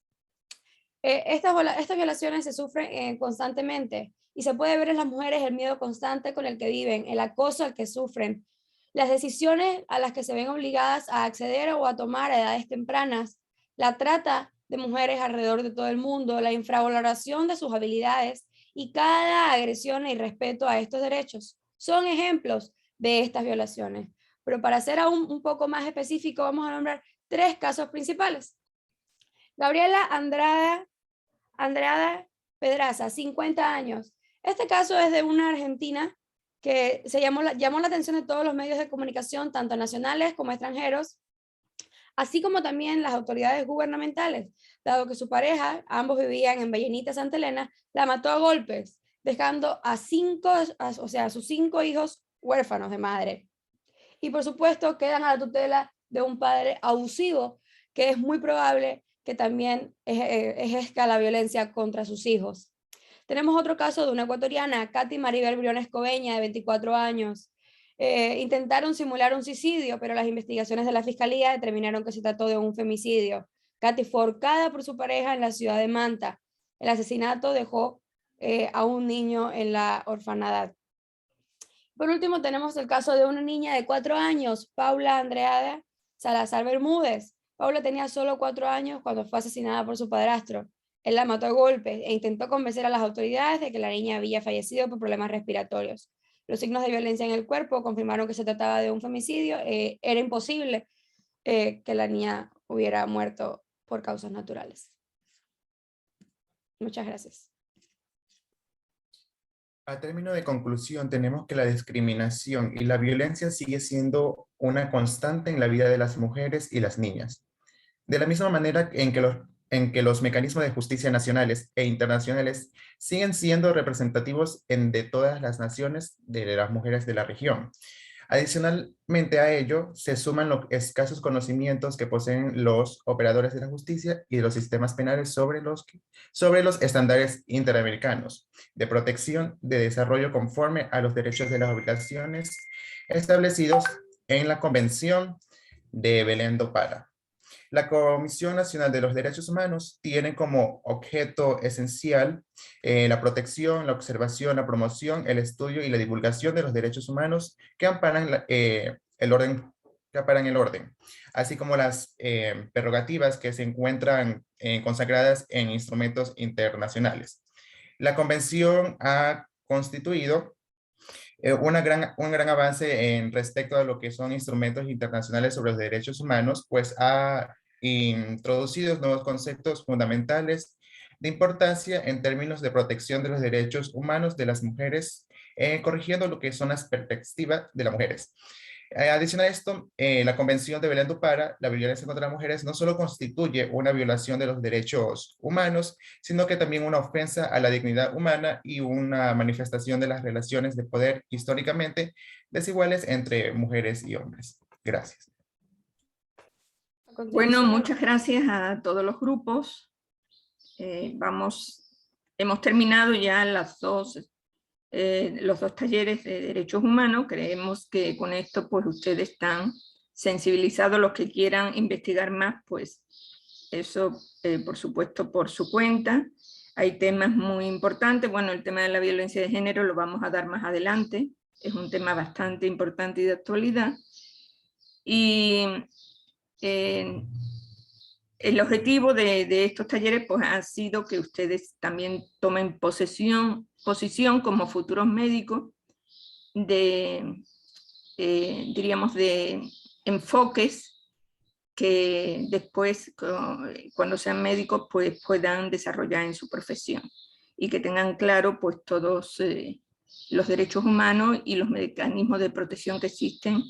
estas violaciones se sufren constantemente, y se puede ver en las mujeres el miedo constante con el que viven, el acoso al que sufren, las decisiones a las que se ven obligadas a acceder o a tomar a edades tempranas, la trata de mujeres alrededor de todo el mundo, la infravaloración de sus habilidades y cada agresión e irrespeto a estos derechos son ejemplos de estas violaciones. Pero para ser aún un poco más específico, vamos a nombrar 3 casos principales. Gabriela Andrada Pedraza, 50 años. Este caso es de una argentina que llamó la atención de todos los medios de comunicación, tanto nacionales como extranjeros, así como también las autoridades gubernamentales, dado que su pareja, ambos vivían en Vallenita, Santa Elena, la mató a golpes, dejando a sus 5 hijos huérfanos de madre. Y por supuesto quedan a la tutela de un padre abusivo, que es muy probable que también ejerza la violencia contra sus hijos. Tenemos otro caso de una ecuatoriana, Katy Maribel Briones Coveña, de 24 años. Intentaron simular un suicidio, pero las investigaciones de la fiscalía determinaron que se trató de un femicidio. Katy fue ahorcada por su pareja en la ciudad de Manta. El asesinato dejó a un niño en la orfandad. Por último, tenemos el caso de una niña de 4 años, Paula Andreada Salazar Bermúdez. Paula tenía solo 4 años cuando fue asesinada por su padrastro. Él la mató a golpes e intentó convencer a las autoridades de que la niña había fallecido por problemas respiratorios. Los signos de violencia en el cuerpo confirmaron que se trataba de un femicidio. Era imposible que la niña hubiera muerto por causas naturales. Muchas gracias. A término de conclusión, tenemos que la discriminación y la violencia sigue siendo una constante en la vida de las mujeres y las niñas. De la misma manera en que los mecanismos de justicia nacionales e internacionales siguen siendo representativos de todas las naciones de las mujeres de la región. Adicionalmente a ello, se suman los escasos conocimientos que poseen los operadores de la justicia y de los sistemas penales sobre los estándares interamericanos de protección de desarrollo conforme a los derechos de las obligaciones establecidos en la Convención de Belén do Pará. La Comisión Nacional de los Derechos Humanos tiene como objeto esencial la protección, la observación, la promoción, el estudio y la divulgación de los derechos humanos que amparan el orden, así como las prerrogativas que se encuentran consagradas en instrumentos internacionales. La Convención ha constituido un gran avance en respecto a lo que son instrumentos internacionales sobre los derechos humanos, pues ha introducido nuevos conceptos fundamentales de importancia en términos de protección de los derechos humanos de las mujeres, corrigiendo lo que son las perspectivas de las mujeres. Adicional a esto, la Convención de Belén do Pará, la violencia contra las mujeres no solo constituye una violación de los derechos humanos, sino que también una ofensa a la dignidad humana y una manifestación de las relaciones de poder históricamente desiguales entre mujeres y hombres. Gracias. Bueno, muchas gracias a todos los grupos. Hemos terminado ya los dos talleres de derechos humanos. Creemos que con esto pues ustedes están sensibilizados. Los que quieran investigar más, pues eso por supuesto por su cuenta. Hay temas muy importantes. Bueno, el tema de la violencia de género lo vamos a dar más adelante. Es un tema bastante importante y de actualidad. Y el objetivo de estos talleres pues, ha sido que ustedes también tomen posición como futuros médicos diríamos, de enfoques que después, cuando sean médicos, pues puedan desarrollar en su profesión y que tengan claro pues todos los derechos humanos y los mecanismos de protección que existen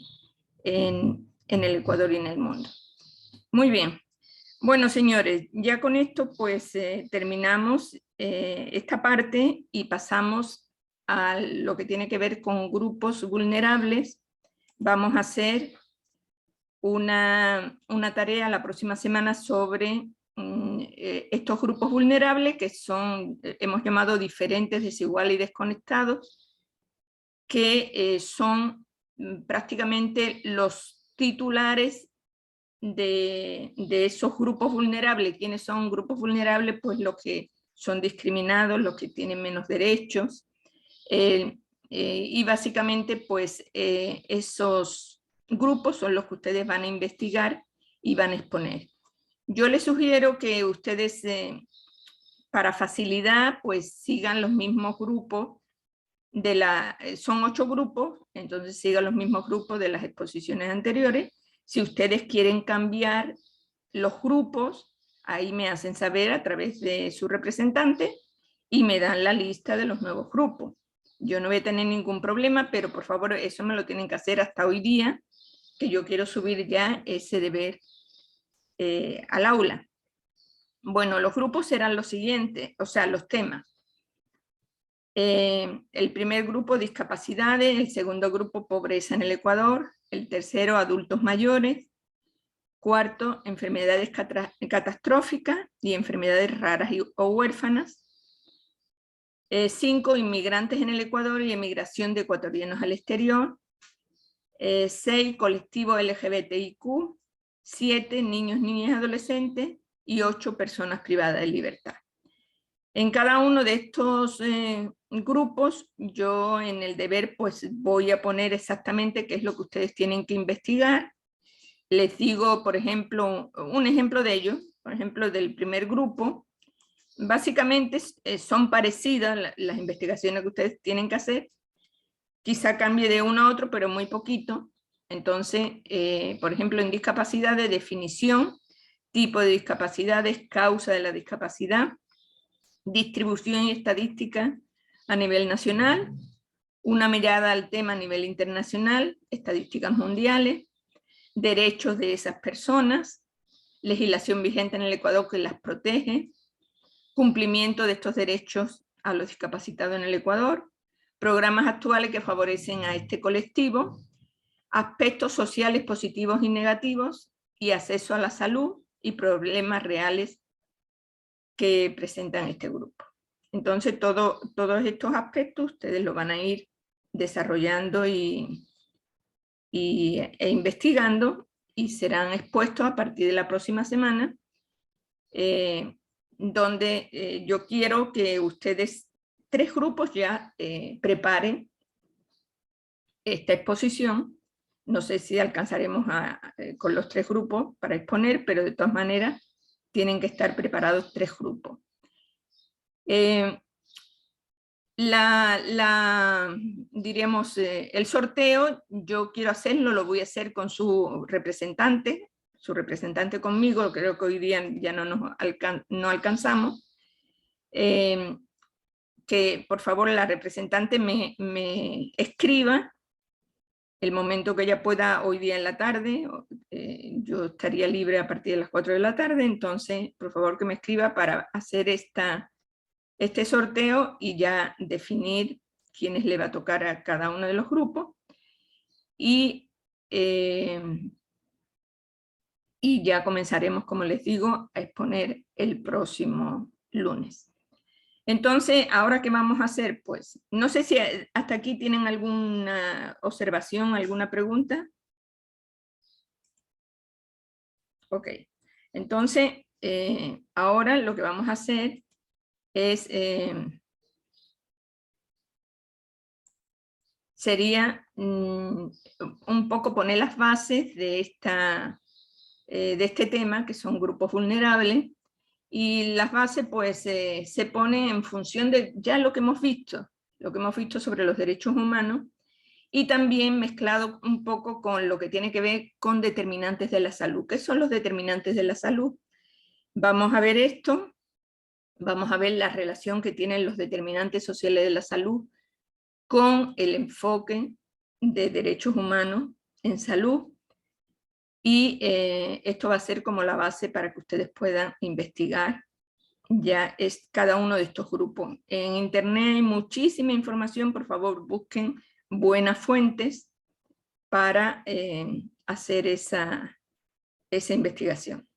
en el Ecuador y en el mundo. Muy bien. Bueno, señores, ya con esto pues terminamos esta parte y pasamos a lo que tiene que ver con grupos vulnerables. Vamos a hacer una tarea la próxima semana sobre estos grupos vulnerables que son, hemos llamado diferentes, desiguales y desconectados, que son prácticamente los titulares de esos grupos vulnerables. ¿Quiénes son grupos vulnerables? Pues los que son discriminados, los que tienen menos derechos, y básicamente pues esos grupos son los que ustedes van a investigar y van a exponer. Yo les sugiero que ustedes para facilidad pues sigan los mismos grupos son 8 grupos, entonces sigan los mismos grupos de las exposiciones anteriores. Si ustedes quieren cambiar los grupos, ahí me hacen saber a través de su representante y me dan la lista de los nuevos grupos. Yo no voy a tener ningún problema, pero por favor eso me lo tienen que hacer hasta hoy día, que yo quiero subir ya ese deber al aula. Bueno, los grupos serán los siguientes, o sea, los temas. El primer grupo, discapacidades; el segundo grupo, pobreza en el Ecuador; el tercero, adultos mayores; cuarto, enfermedades catastróficas y enfermedades raras o huérfanas; 5, inmigrantes en el Ecuador y emigración de ecuatorianos al exterior; 6, colectivo LGBTIQ; 7, niños, niñas y adolescentes; y 8, personas privadas de libertad. En cada uno de estos grupos, yo en el deber pues voy a poner exactamente qué es lo que ustedes tienen que investigar. Les digo, por ejemplo, un ejemplo de ello, por ejemplo, del primer grupo. Básicamente son parecidas las investigaciones que ustedes tienen que hacer. Quizá cambie de uno a otro, pero muy poquito. Entonces, por ejemplo, en discapacidad, de definición, tipo de discapacidades, causa de la discapacidad, distribución y estadística a nivel nacional, una mirada al tema a nivel internacional, estadísticas mundiales, derechos de esas personas, legislación vigente en el Ecuador que las protege, cumplimiento de estos derechos a los discapacitados en el Ecuador, programas actuales que favorecen a este colectivo, aspectos sociales positivos y negativos, y acceso a la salud y problemas reales que presentan este grupo. Entonces, todos estos aspectos ustedes lo van a ir desarrollando e investigando, y serán expuestos a partir de la próxima semana, donde yo quiero que ustedes, 3 grupos ya preparen esta exposición. No sé si alcanzaremos con los 3 grupos para exponer, pero de todas maneras tienen que estar preparados 3 grupos. Diríamos, el sorteo, yo quiero hacerlo, lo voy a hacer con su representante conmigo, creo que hoy día ya no alcanzamos. Que por favor la representante me escriba el momento que ella pueda hoy día en la tarde. Yo estaría libre a partir de las 4 de la tarde, entonces por favor que me escriba para hacer este sorteo y ya definir quiénes le va a tocar a cada uno de los grupos. Y ya comenzaremos, como les digo, a exponer el próximo lunes. Entonces, ¿ahora qué vamos a hacer? Pues, no sé si hasta aquí tienen alguna observación, alguna pregunta. Ok. Entonces, ahora lo que vamos a hacer es... sería un poco poner las bases de este tema, que son grupos vulnerables, y las bases pues se ponen en función de ya lo que hemos visto sobre los derechos humanos, y también mezclado un poco con lo que tiene que ver con determinantes de la salud. ¿Qué son los determinantes de la salud? Vamos a ver esto, vamos a ver la relación que tienen los determinantes sociales de la salud con el enfoque de derechos humanos en salud, y esto va a ser como la base para que ustedes puedan investigar ya es cada uno de estos grupos. En internet hay muchísima información, por favor busquen buenas fuentes para hacer esa investigación.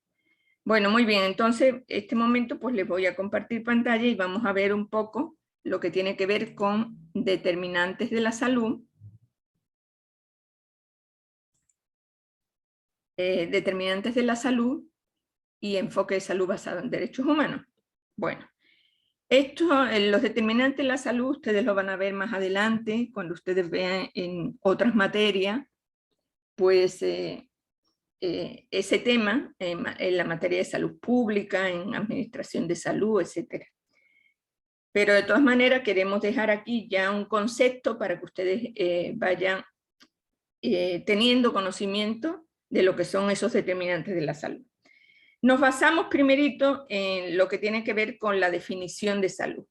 Bueno, muy bien, entonces este momento pues les voy a compartir pantalla y vamos a ver un poco lo que tiene que ver con determinantes de la salud. Determinantes de la salud y enfoque de salud basado en derechos humanos. Bueno, los determinantes de la salud ustedes lo van a ver más adelante, cuando ustedes vean en otras materias, pues ese tema, en la materia de salud pública, en administración de salud, etc. Pero de todas maneras queremos dejar aquí ya un concepto para que ustedes vayan teniendo conocimiento de lo que son esos determinantes de la salud. Nos basamos primerito en lo que tiene que ver con la definición de salud.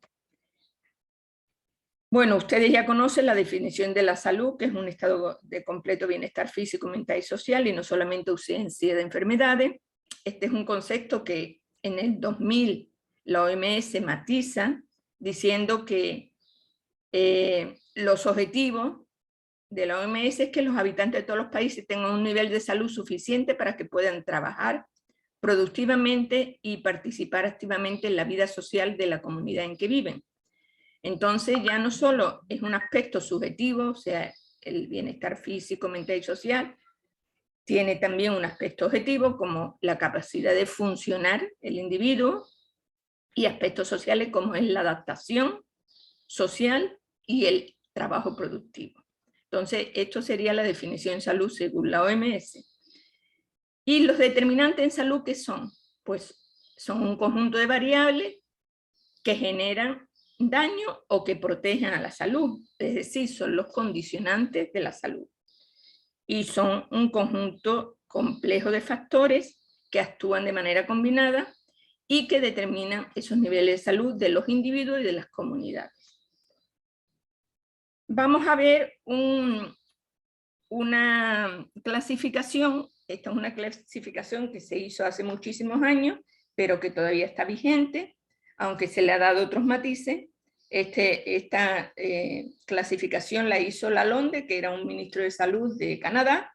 Bueno, ustedes ya conocen la definición de la salud, que es un estado de completo bienestar físico, mental y social, y no solamente ausencia de enfermedades. Este es un concepto que en el 2000 la OMS matiza, diciendo que los objetivos de la OMS es que los habitantes de todos los países tengan un nivel de salud suficiente para que puedan trabajar productivamente y participar activamente en la vida social de la comunidad en que viven. Entonces ya no solo es un aspecto subjetivo, o sea, el bienestar físico, mental y social, tiene también un aspecto objetivo como la capacidad de funcionar el individuo, y aspectos sociales como es la adaptación social y el trabajo productivo. Entonces, esto sería la definición de salud según la OMS. ¿Y los determinantes en salud qué son? Pues son un conjunto de variables que generan daño o que protegen a la salud, es decir, son los condicionantes de la salud. Y son un conjunto complejo de factores que actúan de manera combinada y que determinan esos niveles de salud de los individuos y de las comunidades. Vamos a ver una clasificación. Esta es una clasificación que se hizo hace muchísimos años, pero que todavía está vigente, aunque se le ha dado otros matices. Esta clasificación la hizo Lalonde, que era un ministro de salud de Canadá,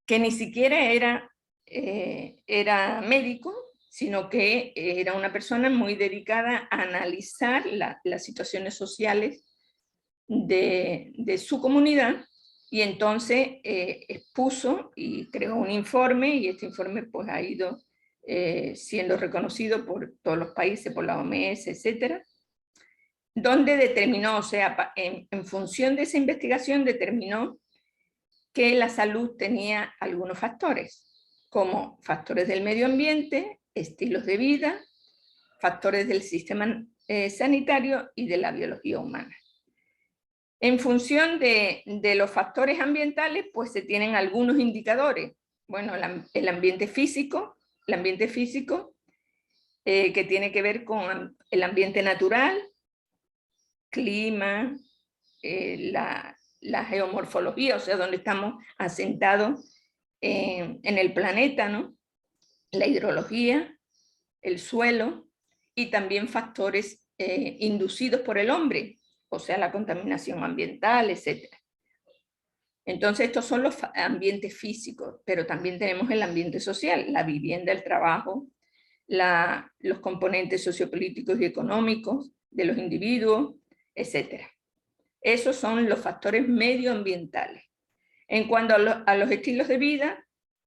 que ni siquiera era médico, sino que era una persona muy dedicada a analizar las situaciones sociales de su comunidad, y entonces expuso y creó un informe, y este informe pues ha ido siendo reconocido por todos los países, por la OMS, etcétera, donde determinó, o sea, en función de esa investigación determinó que la salud tenía algunos factores, como factores del medio ambiente, estilos de vida, factores del sistema sanitario y de la biología humana. En función de los factores ambientales, pues se tienen algunos indicadores. Bueno, el ambiente físico, que tiene que ver con el ambiente natural, clima, la geomorfología, o sea, donde estamos asentados en el planeta, ¿no? La hidrología, el suelo y también factores inducidos por el hombre, o sea, la contaminación ambiental, etc. Entonces, estos son los ambientes físicos, pero también tenemos el ambiente social, la vivienda, el trabajo, los componentes sociopolíticos y económicos de los individuos, etc. Esos son los factores medioambientales. En cuanto a los estilos de vida,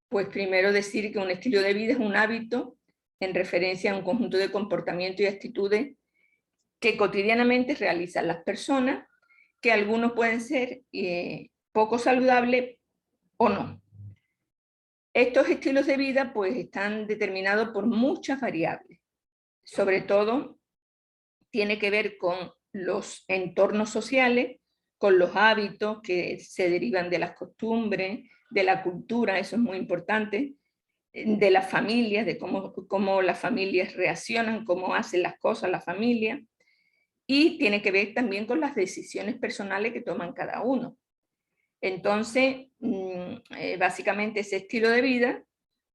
pues primero decir que un estilo de vida es un hábito en referencia a un conjunto de comportamientos y actitudes que cotidianamente realizan las personas, que algunos pueden ser poco saludables o no. Estos estilos de vida pues están determinados por muchas variables. Sobre todo tiene que ver con los entornos sociales, con los hábitos que se derivan de las costumbres, de la cultura, eso es muy importante, de las familias, de cómo las familias reaccionan, cómo hacen las cosas las familias, y tiene que ver también con las decisiones personales que toman cada uno. Entonces, básicamente ese estilo de vida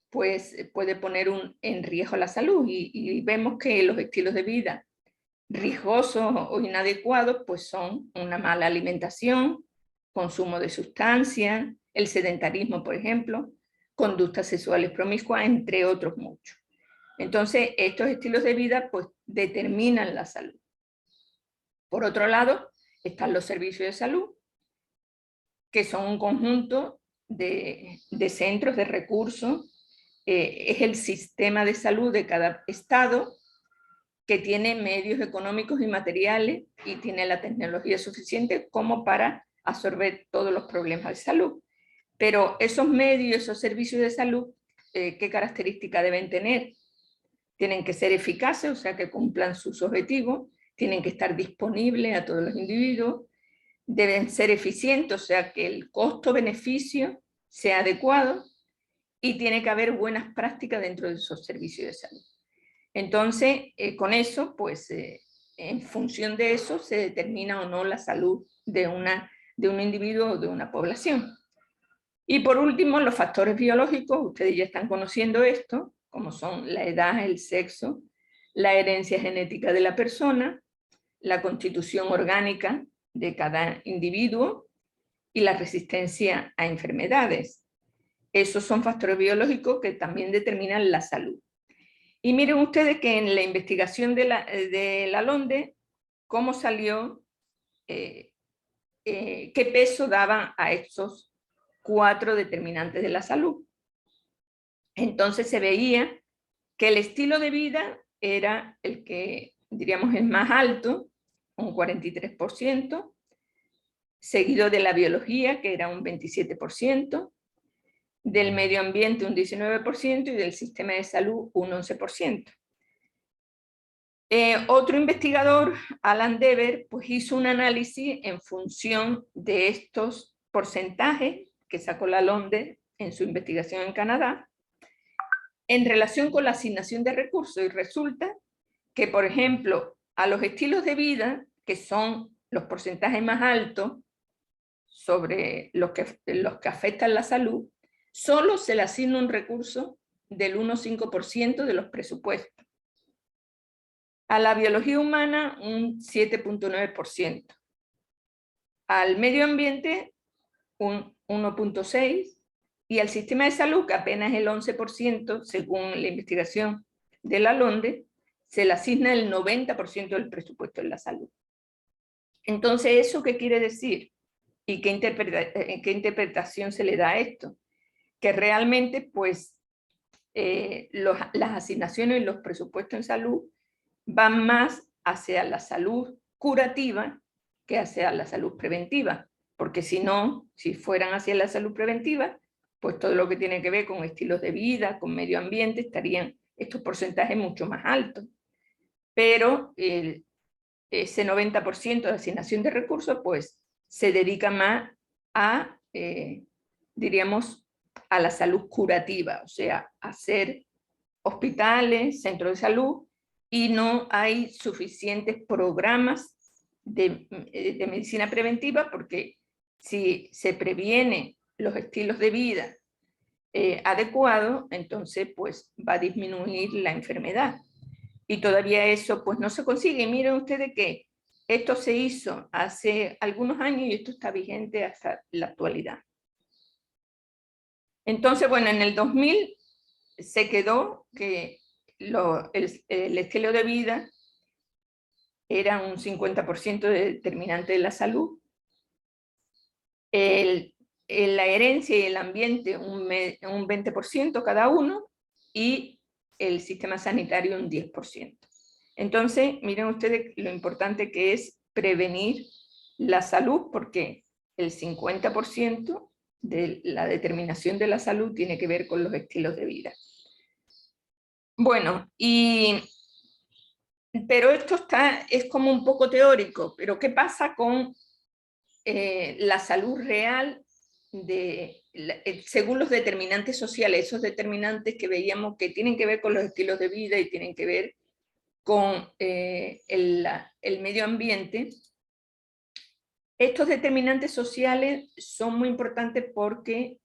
pues, puede poner en riesgo la salud, y vemos que los estilos de vida riesgosos o inadecuados pues son una mala alimentación, consumo de sustancias, el sedentarismo, por ejemplo, conductas sexuales promiscuas, entre otros muchos. Entonces, estos estilos de vida pues determinan la salud. Por otro lado, están los servicios de salud, que son un conjunto de centros de recursos, es el sistema de salud de cada estado, que tiene medios económicos y materiales y tiene la tecnología suficiente como para absorber todos los problemas de salud. Pero esos medios, esos servicios de salud, ¿qué características deben tener? Tienen que ser eficaces, o sea, que cumplan sus objetivos, tienen que estar disponibles a todos los individuos, deben ser eficientes, o sea, que el costo-beneficio sea adecuado, y tiene que haber buenas prácticas dentro de esos servicios de salud. Entonces, con eso, pues, en función de eso, se determina o no la salud de un individuo o de una población. Y por último, los factores biológicos, ustedes ya están conociendo esto, como son la edad, el sexo, la herencia genética de la persona, la constitución orgánica de cada individuo y la resistencia a enfermedades. Esos son factores biológicos que también determinan la salud. Y miren ustedes que en la investigación de la LONDE, cómo salió, qué peso daban a estos 4 determinantes de la salud. Entonces se veía que el estilo de vida era el que, diríamos, es más alto, un 43%, seguido de la biología, que era un 27%, del medio ambiente un 19% y del sistema de salud un 11%. Otro investigador, Alan Dever, pues hizo un análisis en función de estos porcentajes que sacó la LONDE en su investigación en Canadá, en relación con la asignación de recursos, y resulta que, por ejemplo, a los estilos de vida, que son los porcentajes más altos sobre los que afectan la salud, solo se le asigna un recurso del 1,5% de los presupuestos. A la biología humana, un 7,9%. Al medio ambiente, un 1,6%. Y al sistema de salud, que apenas el 11%, según la investigación de la LONDE, se le asigna el 90% del presupuesto en la salud. Entonces, ¿eso qué quiere decir? ¿Y qué interpretación se le da a esto? Que realmente, pues, las asignaciones y los presupuestos en salud van más hacia la salud curativa que hacia la salud preventiva, porque si no, si fueran hacia la salud preventiva, pues todo lo que tiene que ver con estilos de vida, con medio ambiente, estarían estos porcentajes mucho más altos. Pero ese 90% de asignación de recursos, pues, se dedica más a, diríamos, a la salud curativa, o sea, hacer hospitales, centros de salud, y no hay suficientes programas de medicina preventiva, porque Si se previene los estilos de vida adecuados, entonces pues va a disminuir la enfermedad. Y todavía eso pues no se consigue. Miren ustedes que esto se hizo hace algunos años y esto está vigente hasta la actualidad. Entonces, bueno, en el 2000 se quedó que el estilo de vida era un 50% de determinante de la salud, la herencia y el ambiente un 20% cada uno, y el sistema sanitario un 10%. Entonces, miren ustedes lo importante que es prevenir la salud, porque el 50% de la determinación de la salud tiene que ver con los estilos de vida. Bueno, pero esto es como un poco teórico, pero ¿qué pasa con la salud real según los determinantes sociales, esos determinantes que veíamos que tienen que ver con los estilos de vida y tienen que ver con el medio ambiente? Estos determinantes sociales son muy importantes porque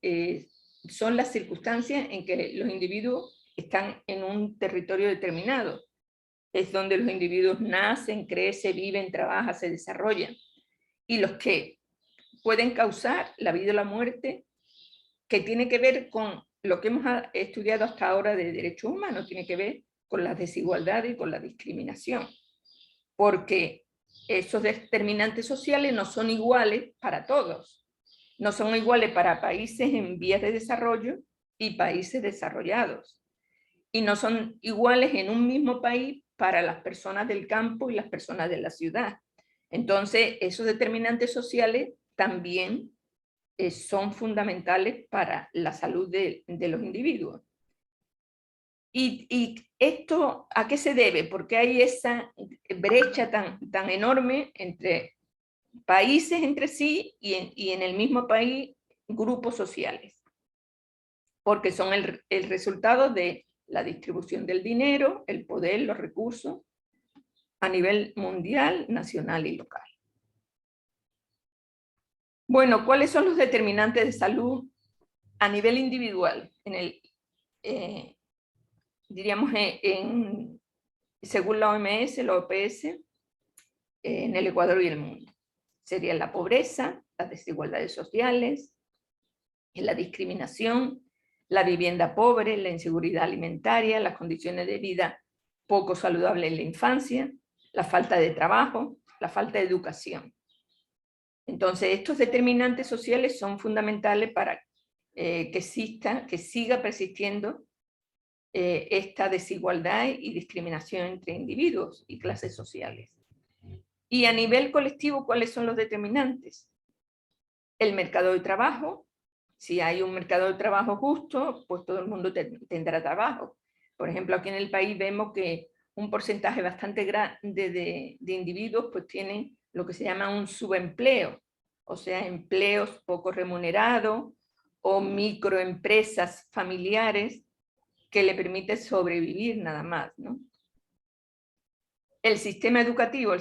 son las circunstancias en que los individuos están en un territorio determinado. Es donde los individuos nacen, crecen, viven, trabajan, se desarrollan. Y los que pueden causar la vida o la muerte, que tiene que ver con lo que hemos estudiado hasta ahora de derechos humanos, tiene que ver con las desigualdades y con la discriminación. Porque esos determinantes sociales no son iguales para todos. No son iguales para países en vías de desarrollo y países desarrollados. Y no son iguales en un mismo país para las personas del campo y las personas de la ciudad. Entonces, esos determinantes sociales también son fundamentales para la salud de los individuos. ¿Y esto a qué se debe? Porque hay esa brecha tan enorme entre países entre sí y en el mismo país grupos sociales. Porque son el resultado de la distribución del dinero, el poder, los recursos a nivel mundial, nacional y local. Bueno, ¿cuáles son los determinantes de salud a nivel individual? Diríamos, según la OMS, la OPS, en el Ecuador y el mundo. Sería la pobreza, las desigualdades sociales, la discriminación, la vivienda pobre, la inseguridad alimentaria, las condiciones de vida poco saludables en la infancia, la falta de trabajo, la falta de educación. Entonces, estos determinantes sociales son fundamentales para que siga persistiendo esta desigualdad y discriminación entre individuos y clases sociales. Y a nivel colectivo, ¿cuáles son los determinantes? El mercado de trabajo. Si hay un mercado de trabajo justo, pues todo el mundo tendrá trabajo. Por ejemplo, aquí en el país vemos que un porcentaje bastante grande de individuos pues tienen lo que se llama un subempleo, o sea, empleos poco remunerados o microempresas familiares que le permiten sobrevivir nada más, ¿no? El sistema educativo,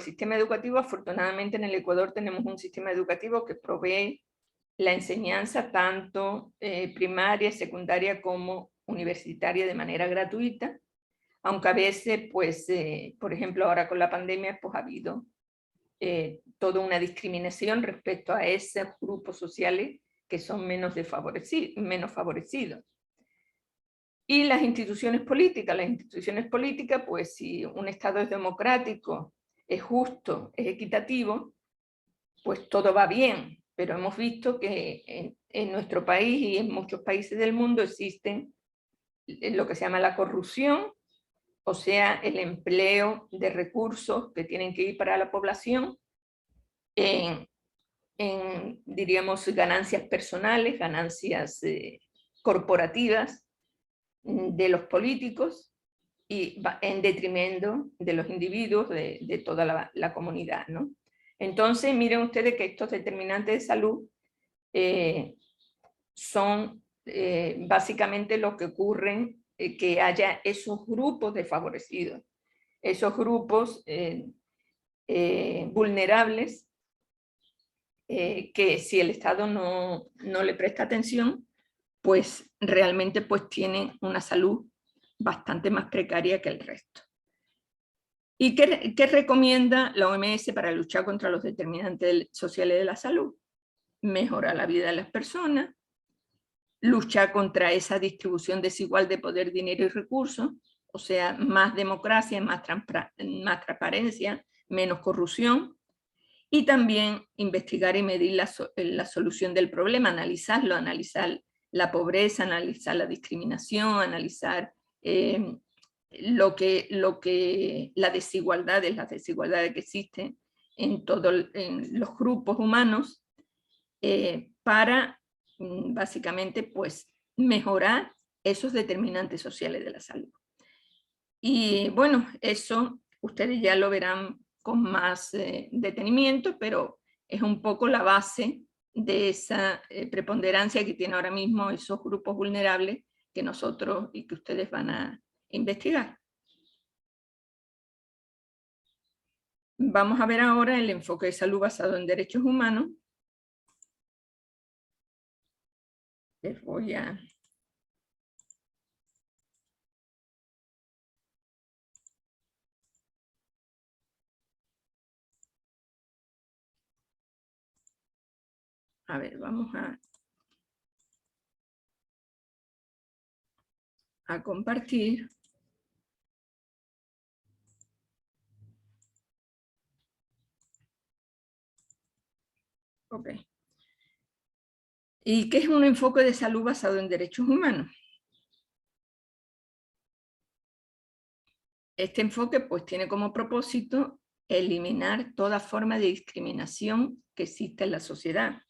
afortunadamente en el Ecuador tenemos un sistema educativo que provee la enseñanza tanto primaria, secundaria como universitaria de manera gratuita, aunque a veces, pues, por ejemplo, ahora con la pandemia, pues ha habido toda una discriminación respecto a esos grupos sociales que son menos favorecidos. Y las instituciones políticas, pues si un Estado es democrático, es justo, es equitativo, pues todo va bien. Pero hemos visto que en nuestro país y en muchos países del mundo existen lo que se llama la corrupción, o sea, el empleo de recursos que tienen que ir para la población en diríamos, ganancias personales, ganancias corporativas de los políticos y en detrimento de los individuos, de toda la comunidad, ¿no? Entonces, miren ustedes que estos determinantes de salud son básicamente lo que ocurren, que haya esos grupos desfavorecidos, esos grupos vulnerables que si el Estado no le presta atención, pues realmente pues tienen una salud bastante más precaria que el resto. ¿Y qué recomienda la OMS para luchar contra los determinantes sociales de la salud? Mejorar la vida de las personas, luchar contra esa distribución desigual de poder, dinero y recursos, o sea, más democracia, más transparencia, menos corrupción, y también investigar y medir la solución del problema, analizarlo, analizar la pobreza, analizar la discriminación, analizar las desigualdades que existen en los grupos humanos para básicamente pues mejorar esos determinantes sociales de la salud. Y bueno, eso ustedes ya lo verán con más detenimiento, pero es un poco la base de esa preponderancia que tienen ahora mismo esos grupos vulnerables que nosotros y que ustedes van a investigar. Vamos a ver ahora el enfoque de salud basado en derechos humanos. Les voy a... A ver, vamos a compartir. Ok. ¿Y qué es un enfoque de salud basado en derechos humanos? Este enfoque pues tiene como propósito eliminar toda forma de discriminación que existe en la sociedad.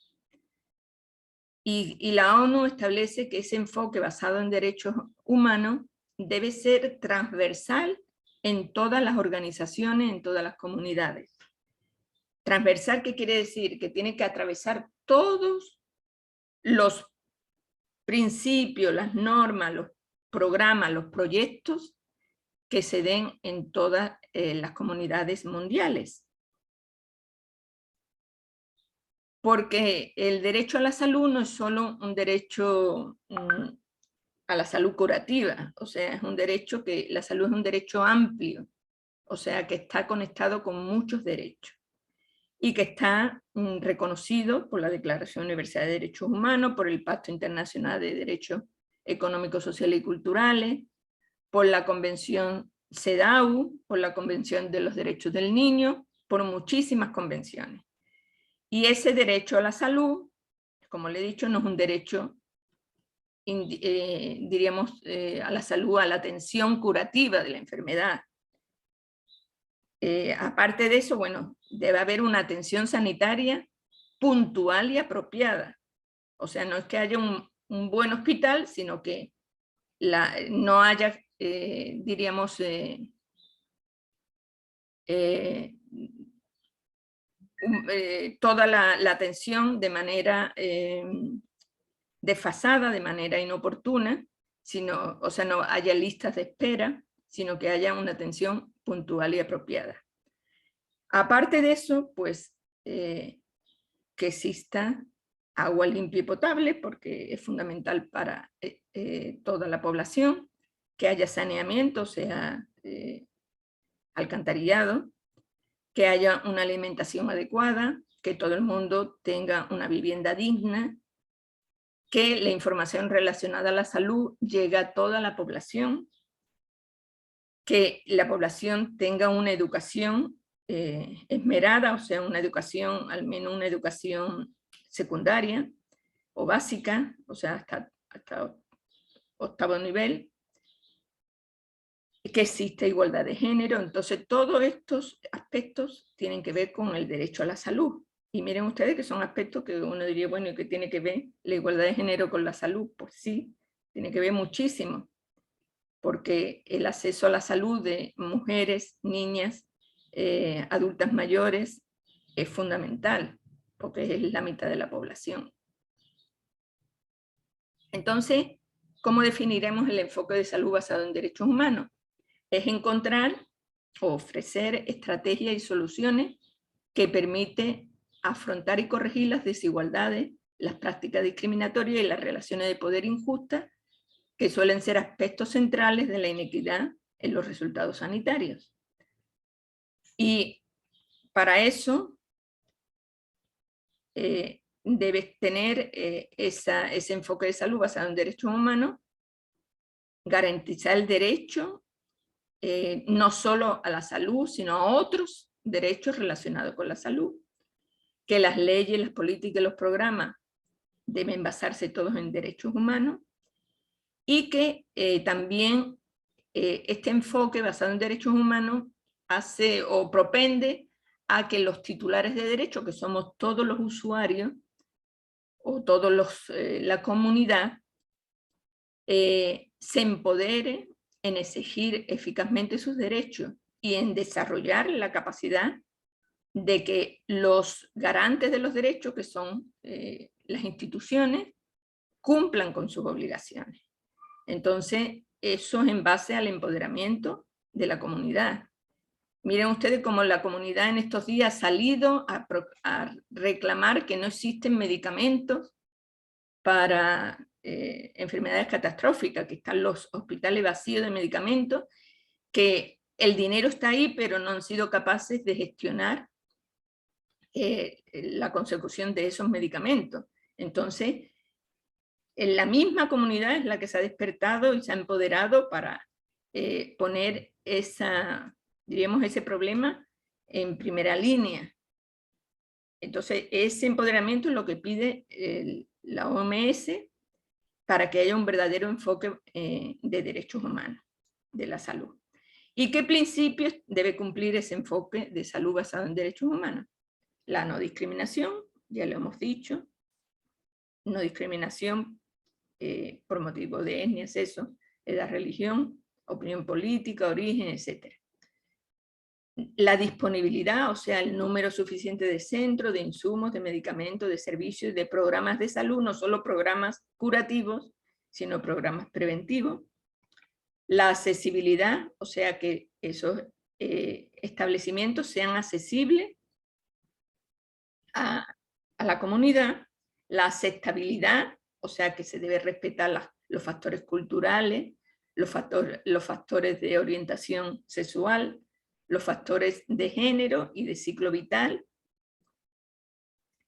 Y la ONU establece que ese enfoque basado en derechos humanos debe ser transversal en todas las organizaciones, en todas las comunidades. Transversal, ¿qué quiere decir? Que tiene que atravesar todos los principios, las normas, los programas, los proyectos que se den en todas las comunidades mundiales. Porque el derecho a la salud no es solo un derecho a la salud curativa, o sea, es un derecho que la salud es un derecho amplio, o sea, que está conectado con muchos derechos y que está reconocido por la Declaración Universal de Derechos Humanos, por el Pacto Internacional de Derechos Económicos, Sociales y Culturales, por la Convención CEDAW, por la Convención de los Derechos del Niño, por muchísimas convenciones. Y ese derecho a la salud, como le he dicho, no es un derecho, diríamos, a la salud, a la atención curativa de la enfermedad. Aparte de eso, bueno, debe haber una atención sanitaria puntual y apropiada. O sea, no es que haya un buen hospital, sino que no haya, diríamos, toda la atención de manera desfasada, de manera inoportuna, sino, o sea, no haya listas de espera, sino que haya una atención puntual y apropiada. Aparte de eso, pues, que exista agua limpia y potable, porque es fundamental para toda la población, que haya saneamiento, o sea, alcantarillado, que haya una alimentación adecuada, que todo el mundo tenga una vivienda digna, que la información relacionada a la salud llegue a toda la población, que la población tenga una educación esmerada, o sea, una educación, al menos una educación secundaria o básica, o sea, hasta octavo nivel, que existe igualdad de género. Entonces, todos estos aspectos tienen que ver con el derecho a la salud. Y miren ustedes que son aspectos que uno diría, bueno, ¿y qué tiene que ver la igualdad de género con la salud? Pues sí, tiene que ver muchísimo, porque el acceso a la salud de mujeres, niñas, adultas mayores, es fundamental, porque es la mitad de la población. Entonces, ¿cómo definiremos el enfoque de salud basado en derechos humanos? Es encontrar o ofrecer estrategias y soluciones que permiten afrontar y corregir las desigualdades, las prácticas discriminatorias y las relaciones de poder injustas, que suelen ser aspectos centrales de la inequidad en los resultados sanitarios. Y para eso debes tener ese enfoque de salud basado en derechos humanos, garantizar el derecho no solo a la salud, sino a otros derechos relacionados con la salud, que las leyes, las políticas y los programas deben basarse todos en derechos humanos, y que también este enfoque basado en derechos humanos hace o propende a que los titulares de derecho, que somos todos los usuarios o todos la comunidad, se empodere en exigir eficazmente sus derechos y en desarrollar la capacidad de que los garantes de los derechos, que son las instituciones, cumplan con sus obligaciones. Entonces, eso es en base al empoderamiento de la comunidad. Miren ustedes cómo la comunidad en estos días ha salido a reclamar que no existen medicamentos para enfermedades catastróficas, que están los hospitales vacíos de medicamentos, que el dinero está ahí, pero no han sido capaces de gestionar la consecución de esos medicamentos. Entonces, en la misma comunidad es la que se ha despertado y se ha empoderado para poner diríamos, ese problema en primera línea. Entonces, ese empoderamiento es lo que pide la OMS para que haya un verdadero enfoque de derechos humanos, de la salud. ¿Y qué principios debe cumplir ese enfoque de salud basado en derechos humanos? La no discriminación, ya lo hemos dicho, no discriminación por motivo de etnia, sexo, edad, religión, opinión política, origen, etc. La disponibilidad, o sea, el número suficiente de centros, de insumos, de medicamentos, de servicios, de programas de salud, no solo programas curativos, sino programas preventivos. La accesibilidad, o sea, que esos establecimientos sean accesibles a la comunidad. La aceptabilidad, o sea, que se debe respetar los factores culturales, los factores de orientación sexual, los factores de género y de ciclo vital,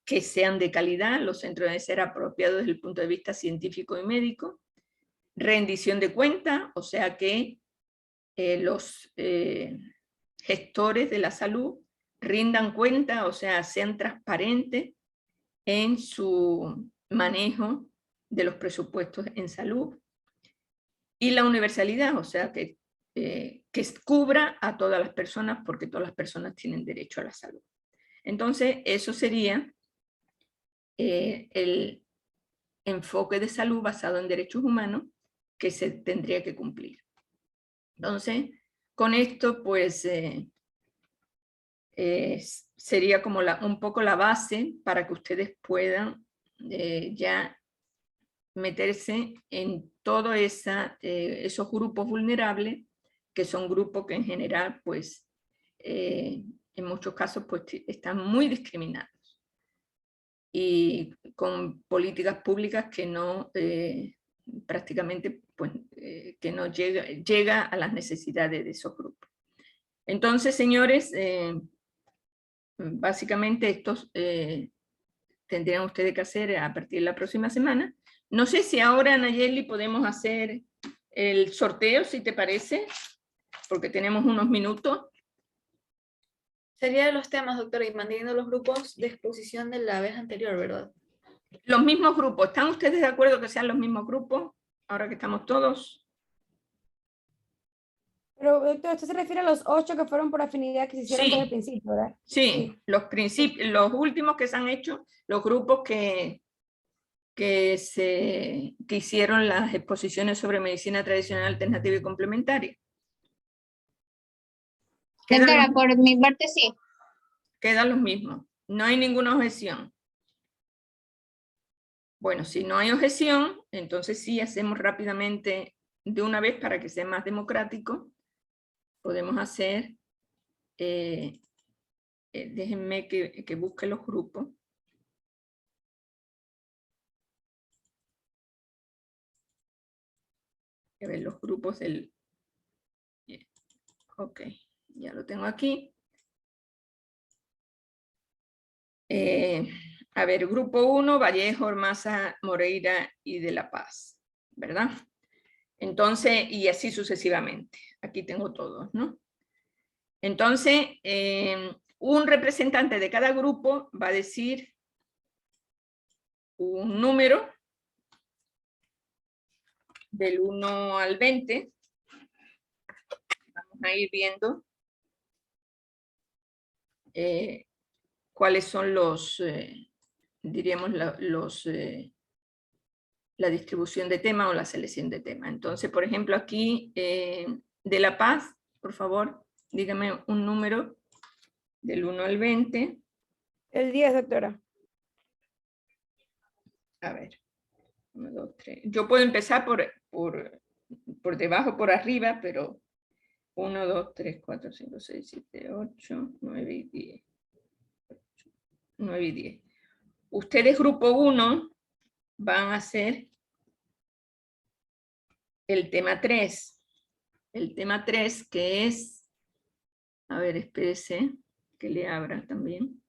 que sean de calidad, los centros deben ser apropiados desde el punto de vista científico y médico. Rendición de cuentas, o sea que los gestores de la salud rindan cuenta, o sea, sean transparentes en su manejo de los presupuestos en salud. Y la universalidad, o sea, que cubra a todas las personas, porque todas las personas tienen derecho a la salud. Entonces, eso sería el enfoque de salud basado en derechos humanos que se tendría que cumplir. Entonces, con esto, pues, sería como un poco la base para que ustedes puedan ya meterse en todos esos grupos vulnerables, que son grupos que en general, pues, en muchos casos, pues, están muy discriminados y con políticas públicas que no, prácticamente, pues, que no llega a las necesidades de esos grupos. Entonces, señores, básicamente estos tendrían ustedes que hacer a partir de la próxima semana. No sé si ahora, Nayeli, podemos hacer el sorteo, si te parece, porque tenemos unos minutos. Sería de los temas, doctora, y manteniendo los grupos de exposición de la vez anterior, ¿verdad? Los mismos grupos. ¿Están ustedes de acuerdo que sean los mismos grupos? Ahora que estamos todos. Pero, doctor, usted se refiere a los 8 que fueron por afinidad que se hicieron desde el principio, ¿verdad? Sí, los últimos que se han hecho, los grupos que hicieron las exposiciones sobre medicina tradicional, alternativa y complementaria. Doctora, por mi parte sí. Quedan los mismos. No hay ninguna objeción. Bueno, si no hay objeción, entonces sí hacemos rápidamente de una vez para que sea más democrático. Podemos hacer déjenme que busque los grupos. A ver, los grupos del... Ok, ya lo tengo aquí. A ver, grupo 1, Vallejo, Ormaza, Moreira y de La Paz, ¿verdad? Entonces, y así sucesivamente. Aquí tengo todos, ¿no? Entonces, un representante de cada grupo va a decir un número del 1 al 20. Vamos a ir viendo cuáles son los, diríamos, la distribución de tema o la selección de tema. Entonces, por ejemplo, aquí de La Paz, por favor, dígame un número del 1 al 20. El 10, doctora. A ver, 1, 2, 3. Yo puedo empezar por debajo, por arriba, pero 1, 2, 3, 4, 5, 6, 7, 8, 9 y 10. 9 y 10. Ustedes, grupo 1, van a hacer el tema 3. El tema 3 que es, a ver, espérese, que le abra también.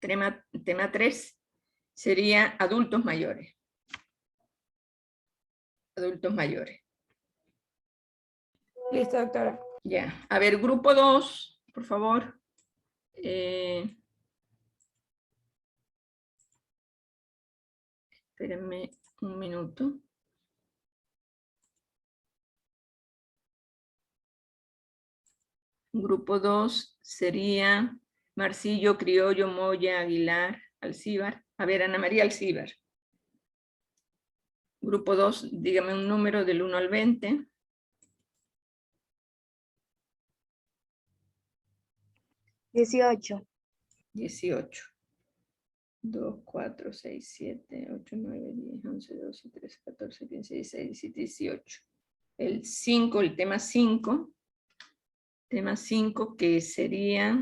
Tema 3 sería adultos mayores. Adultos mayores. Listo, doctora. Ya. A ver, grupo 2, por favor. Espérenme un minuto. Grupo 2 sería Marcillo, Criollo, Moya, Aguilar, Alcíbar. A ver, Ana María Alcíbar. Grupo 2, dígame un número del 1 al 20. 18. 18. 2, 4, 6, 7, 8, 9, 10, 11, 12, 13, 14, 15, 16, 17, 18. El 5, el tema 5. Tema 5 que sería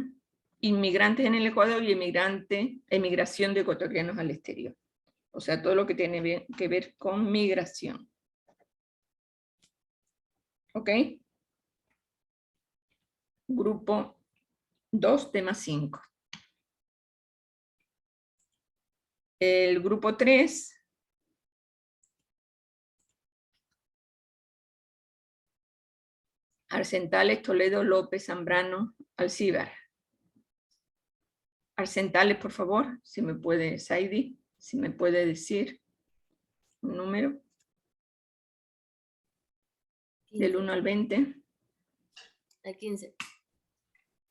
inmigrantes en el Ecuador y emigración de ecuatorianos al exterior. O sea, todo lo que tiene que ver con migración. ¿Ok? Grupo 2, tema 5. El grupo 3. Arcentales, Toledo, López, Zambrano, Alcíbar. Arcentales, por favor, si me puede, Saidi, si me puede decir un número. 15. Del 1 al 20. Al 15.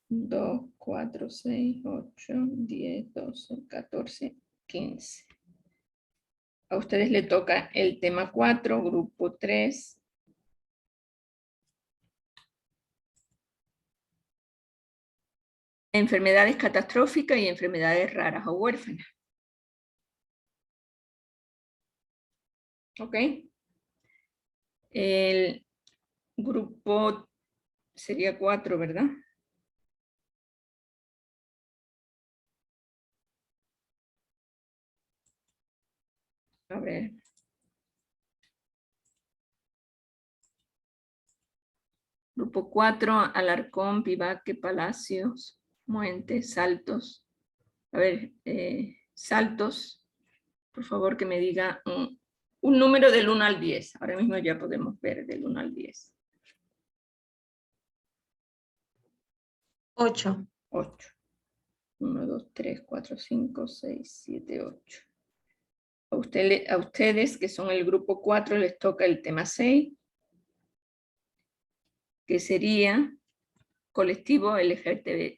2, 4, 6, 8, 10, 12, 14, 15. A ustedes le toca el tema 4, grupo 3. Enfermedades catastróficas y enfermedades raras o huérfanas. ¿Ok? El grupo sería 4, ¿verdad? A ver. Grupo 4, Alarcón, Vivaque, Palacios, Muentes, Saltos. A ver, Saltos, por favor que me diga un número del 1 al 10. Ahora mismo ya podemos ver del 1 al 10. 8. 8. 1, 2, 3, 4, 5, 6, 7, 8. A ustedes, que son el grupo 4, les toca el tema 6, que sería colectivo LGTBIQ.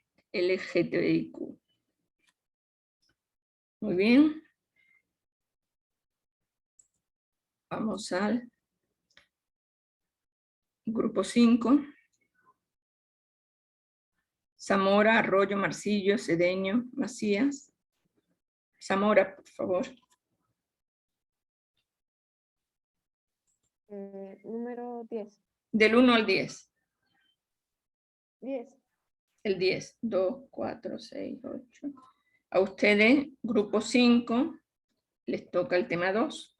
Muy bien. Vamos al grupo 5. Zamora, Arroyo, Marcillo, Cedeño, Macías. Zamora, por favor. Número 10. Del 1 al 10. 10. El 10. 2, 4, 6, 8. A ustedes, grupo 5, les toca el tema 2.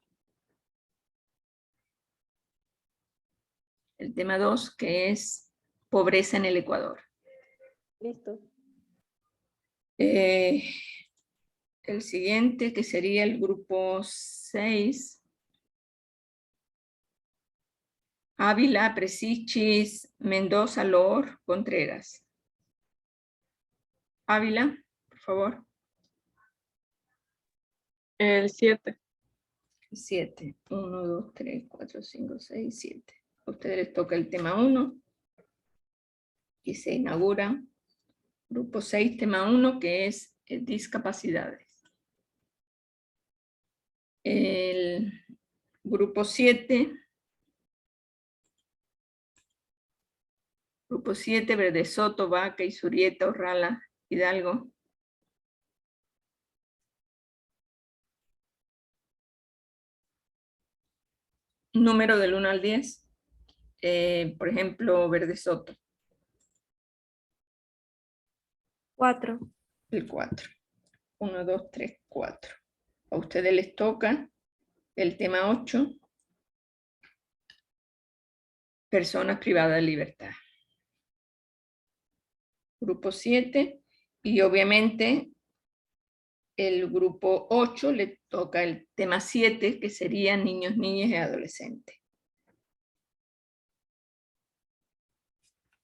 El tema 2, que es pobreza en el Ecuador. Listo. El siguiente, que sería el grupo 6. Ávila, Presichis, Mendoza, Lor, Contreras. Ávila, por favor. El 7. 7. 1, 2, 3, 4, 5, 6, 7. A ustedes les toca el tema 1. Y se inaugura. Grupo 6, tema 1, que es discapacidades. El grupo 7. Grupo 7, Verde Soto, Vaca, Isurieta, Urrala, Hidalgo. Número del 1 al 10. Por ejemplo, Verde Soto. 4. El 4. 1, 2, 3, 4. A ustedes les toca el tema 8. Personas privadas de libertad. Grupo 7. Y obviamente el grupo 8 le toca el tema 7, que sería niños, niñas y adolescentes.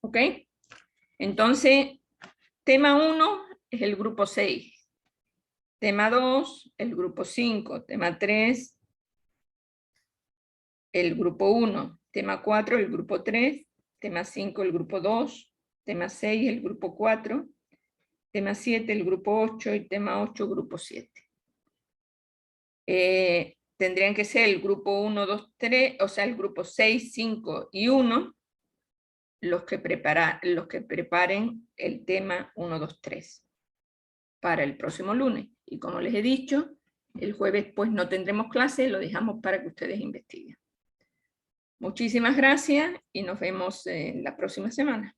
¿Ok? Entonces, tema 1 es el grupo 6. Tema 2, el grupo 5. Tema 3, el grupo 1. Tema 4, el grupo 3. Tema 5, el grupo 2. Tema 6, el grupo 4. Tema 7, el grupo 8. Y tema 8, grupo 7. Tendrían que ser el grupo 1, 2, 3, o sea, el grupo 6, 5 y 1, los que preparen el tema 1, 2, 3 para el próximo lunes. Y como les he dicho, el jueves pues no tendremos clase, lo dejamos para que ustedes investiguen. Muchísimas gracias y nos vemos la próxima semana.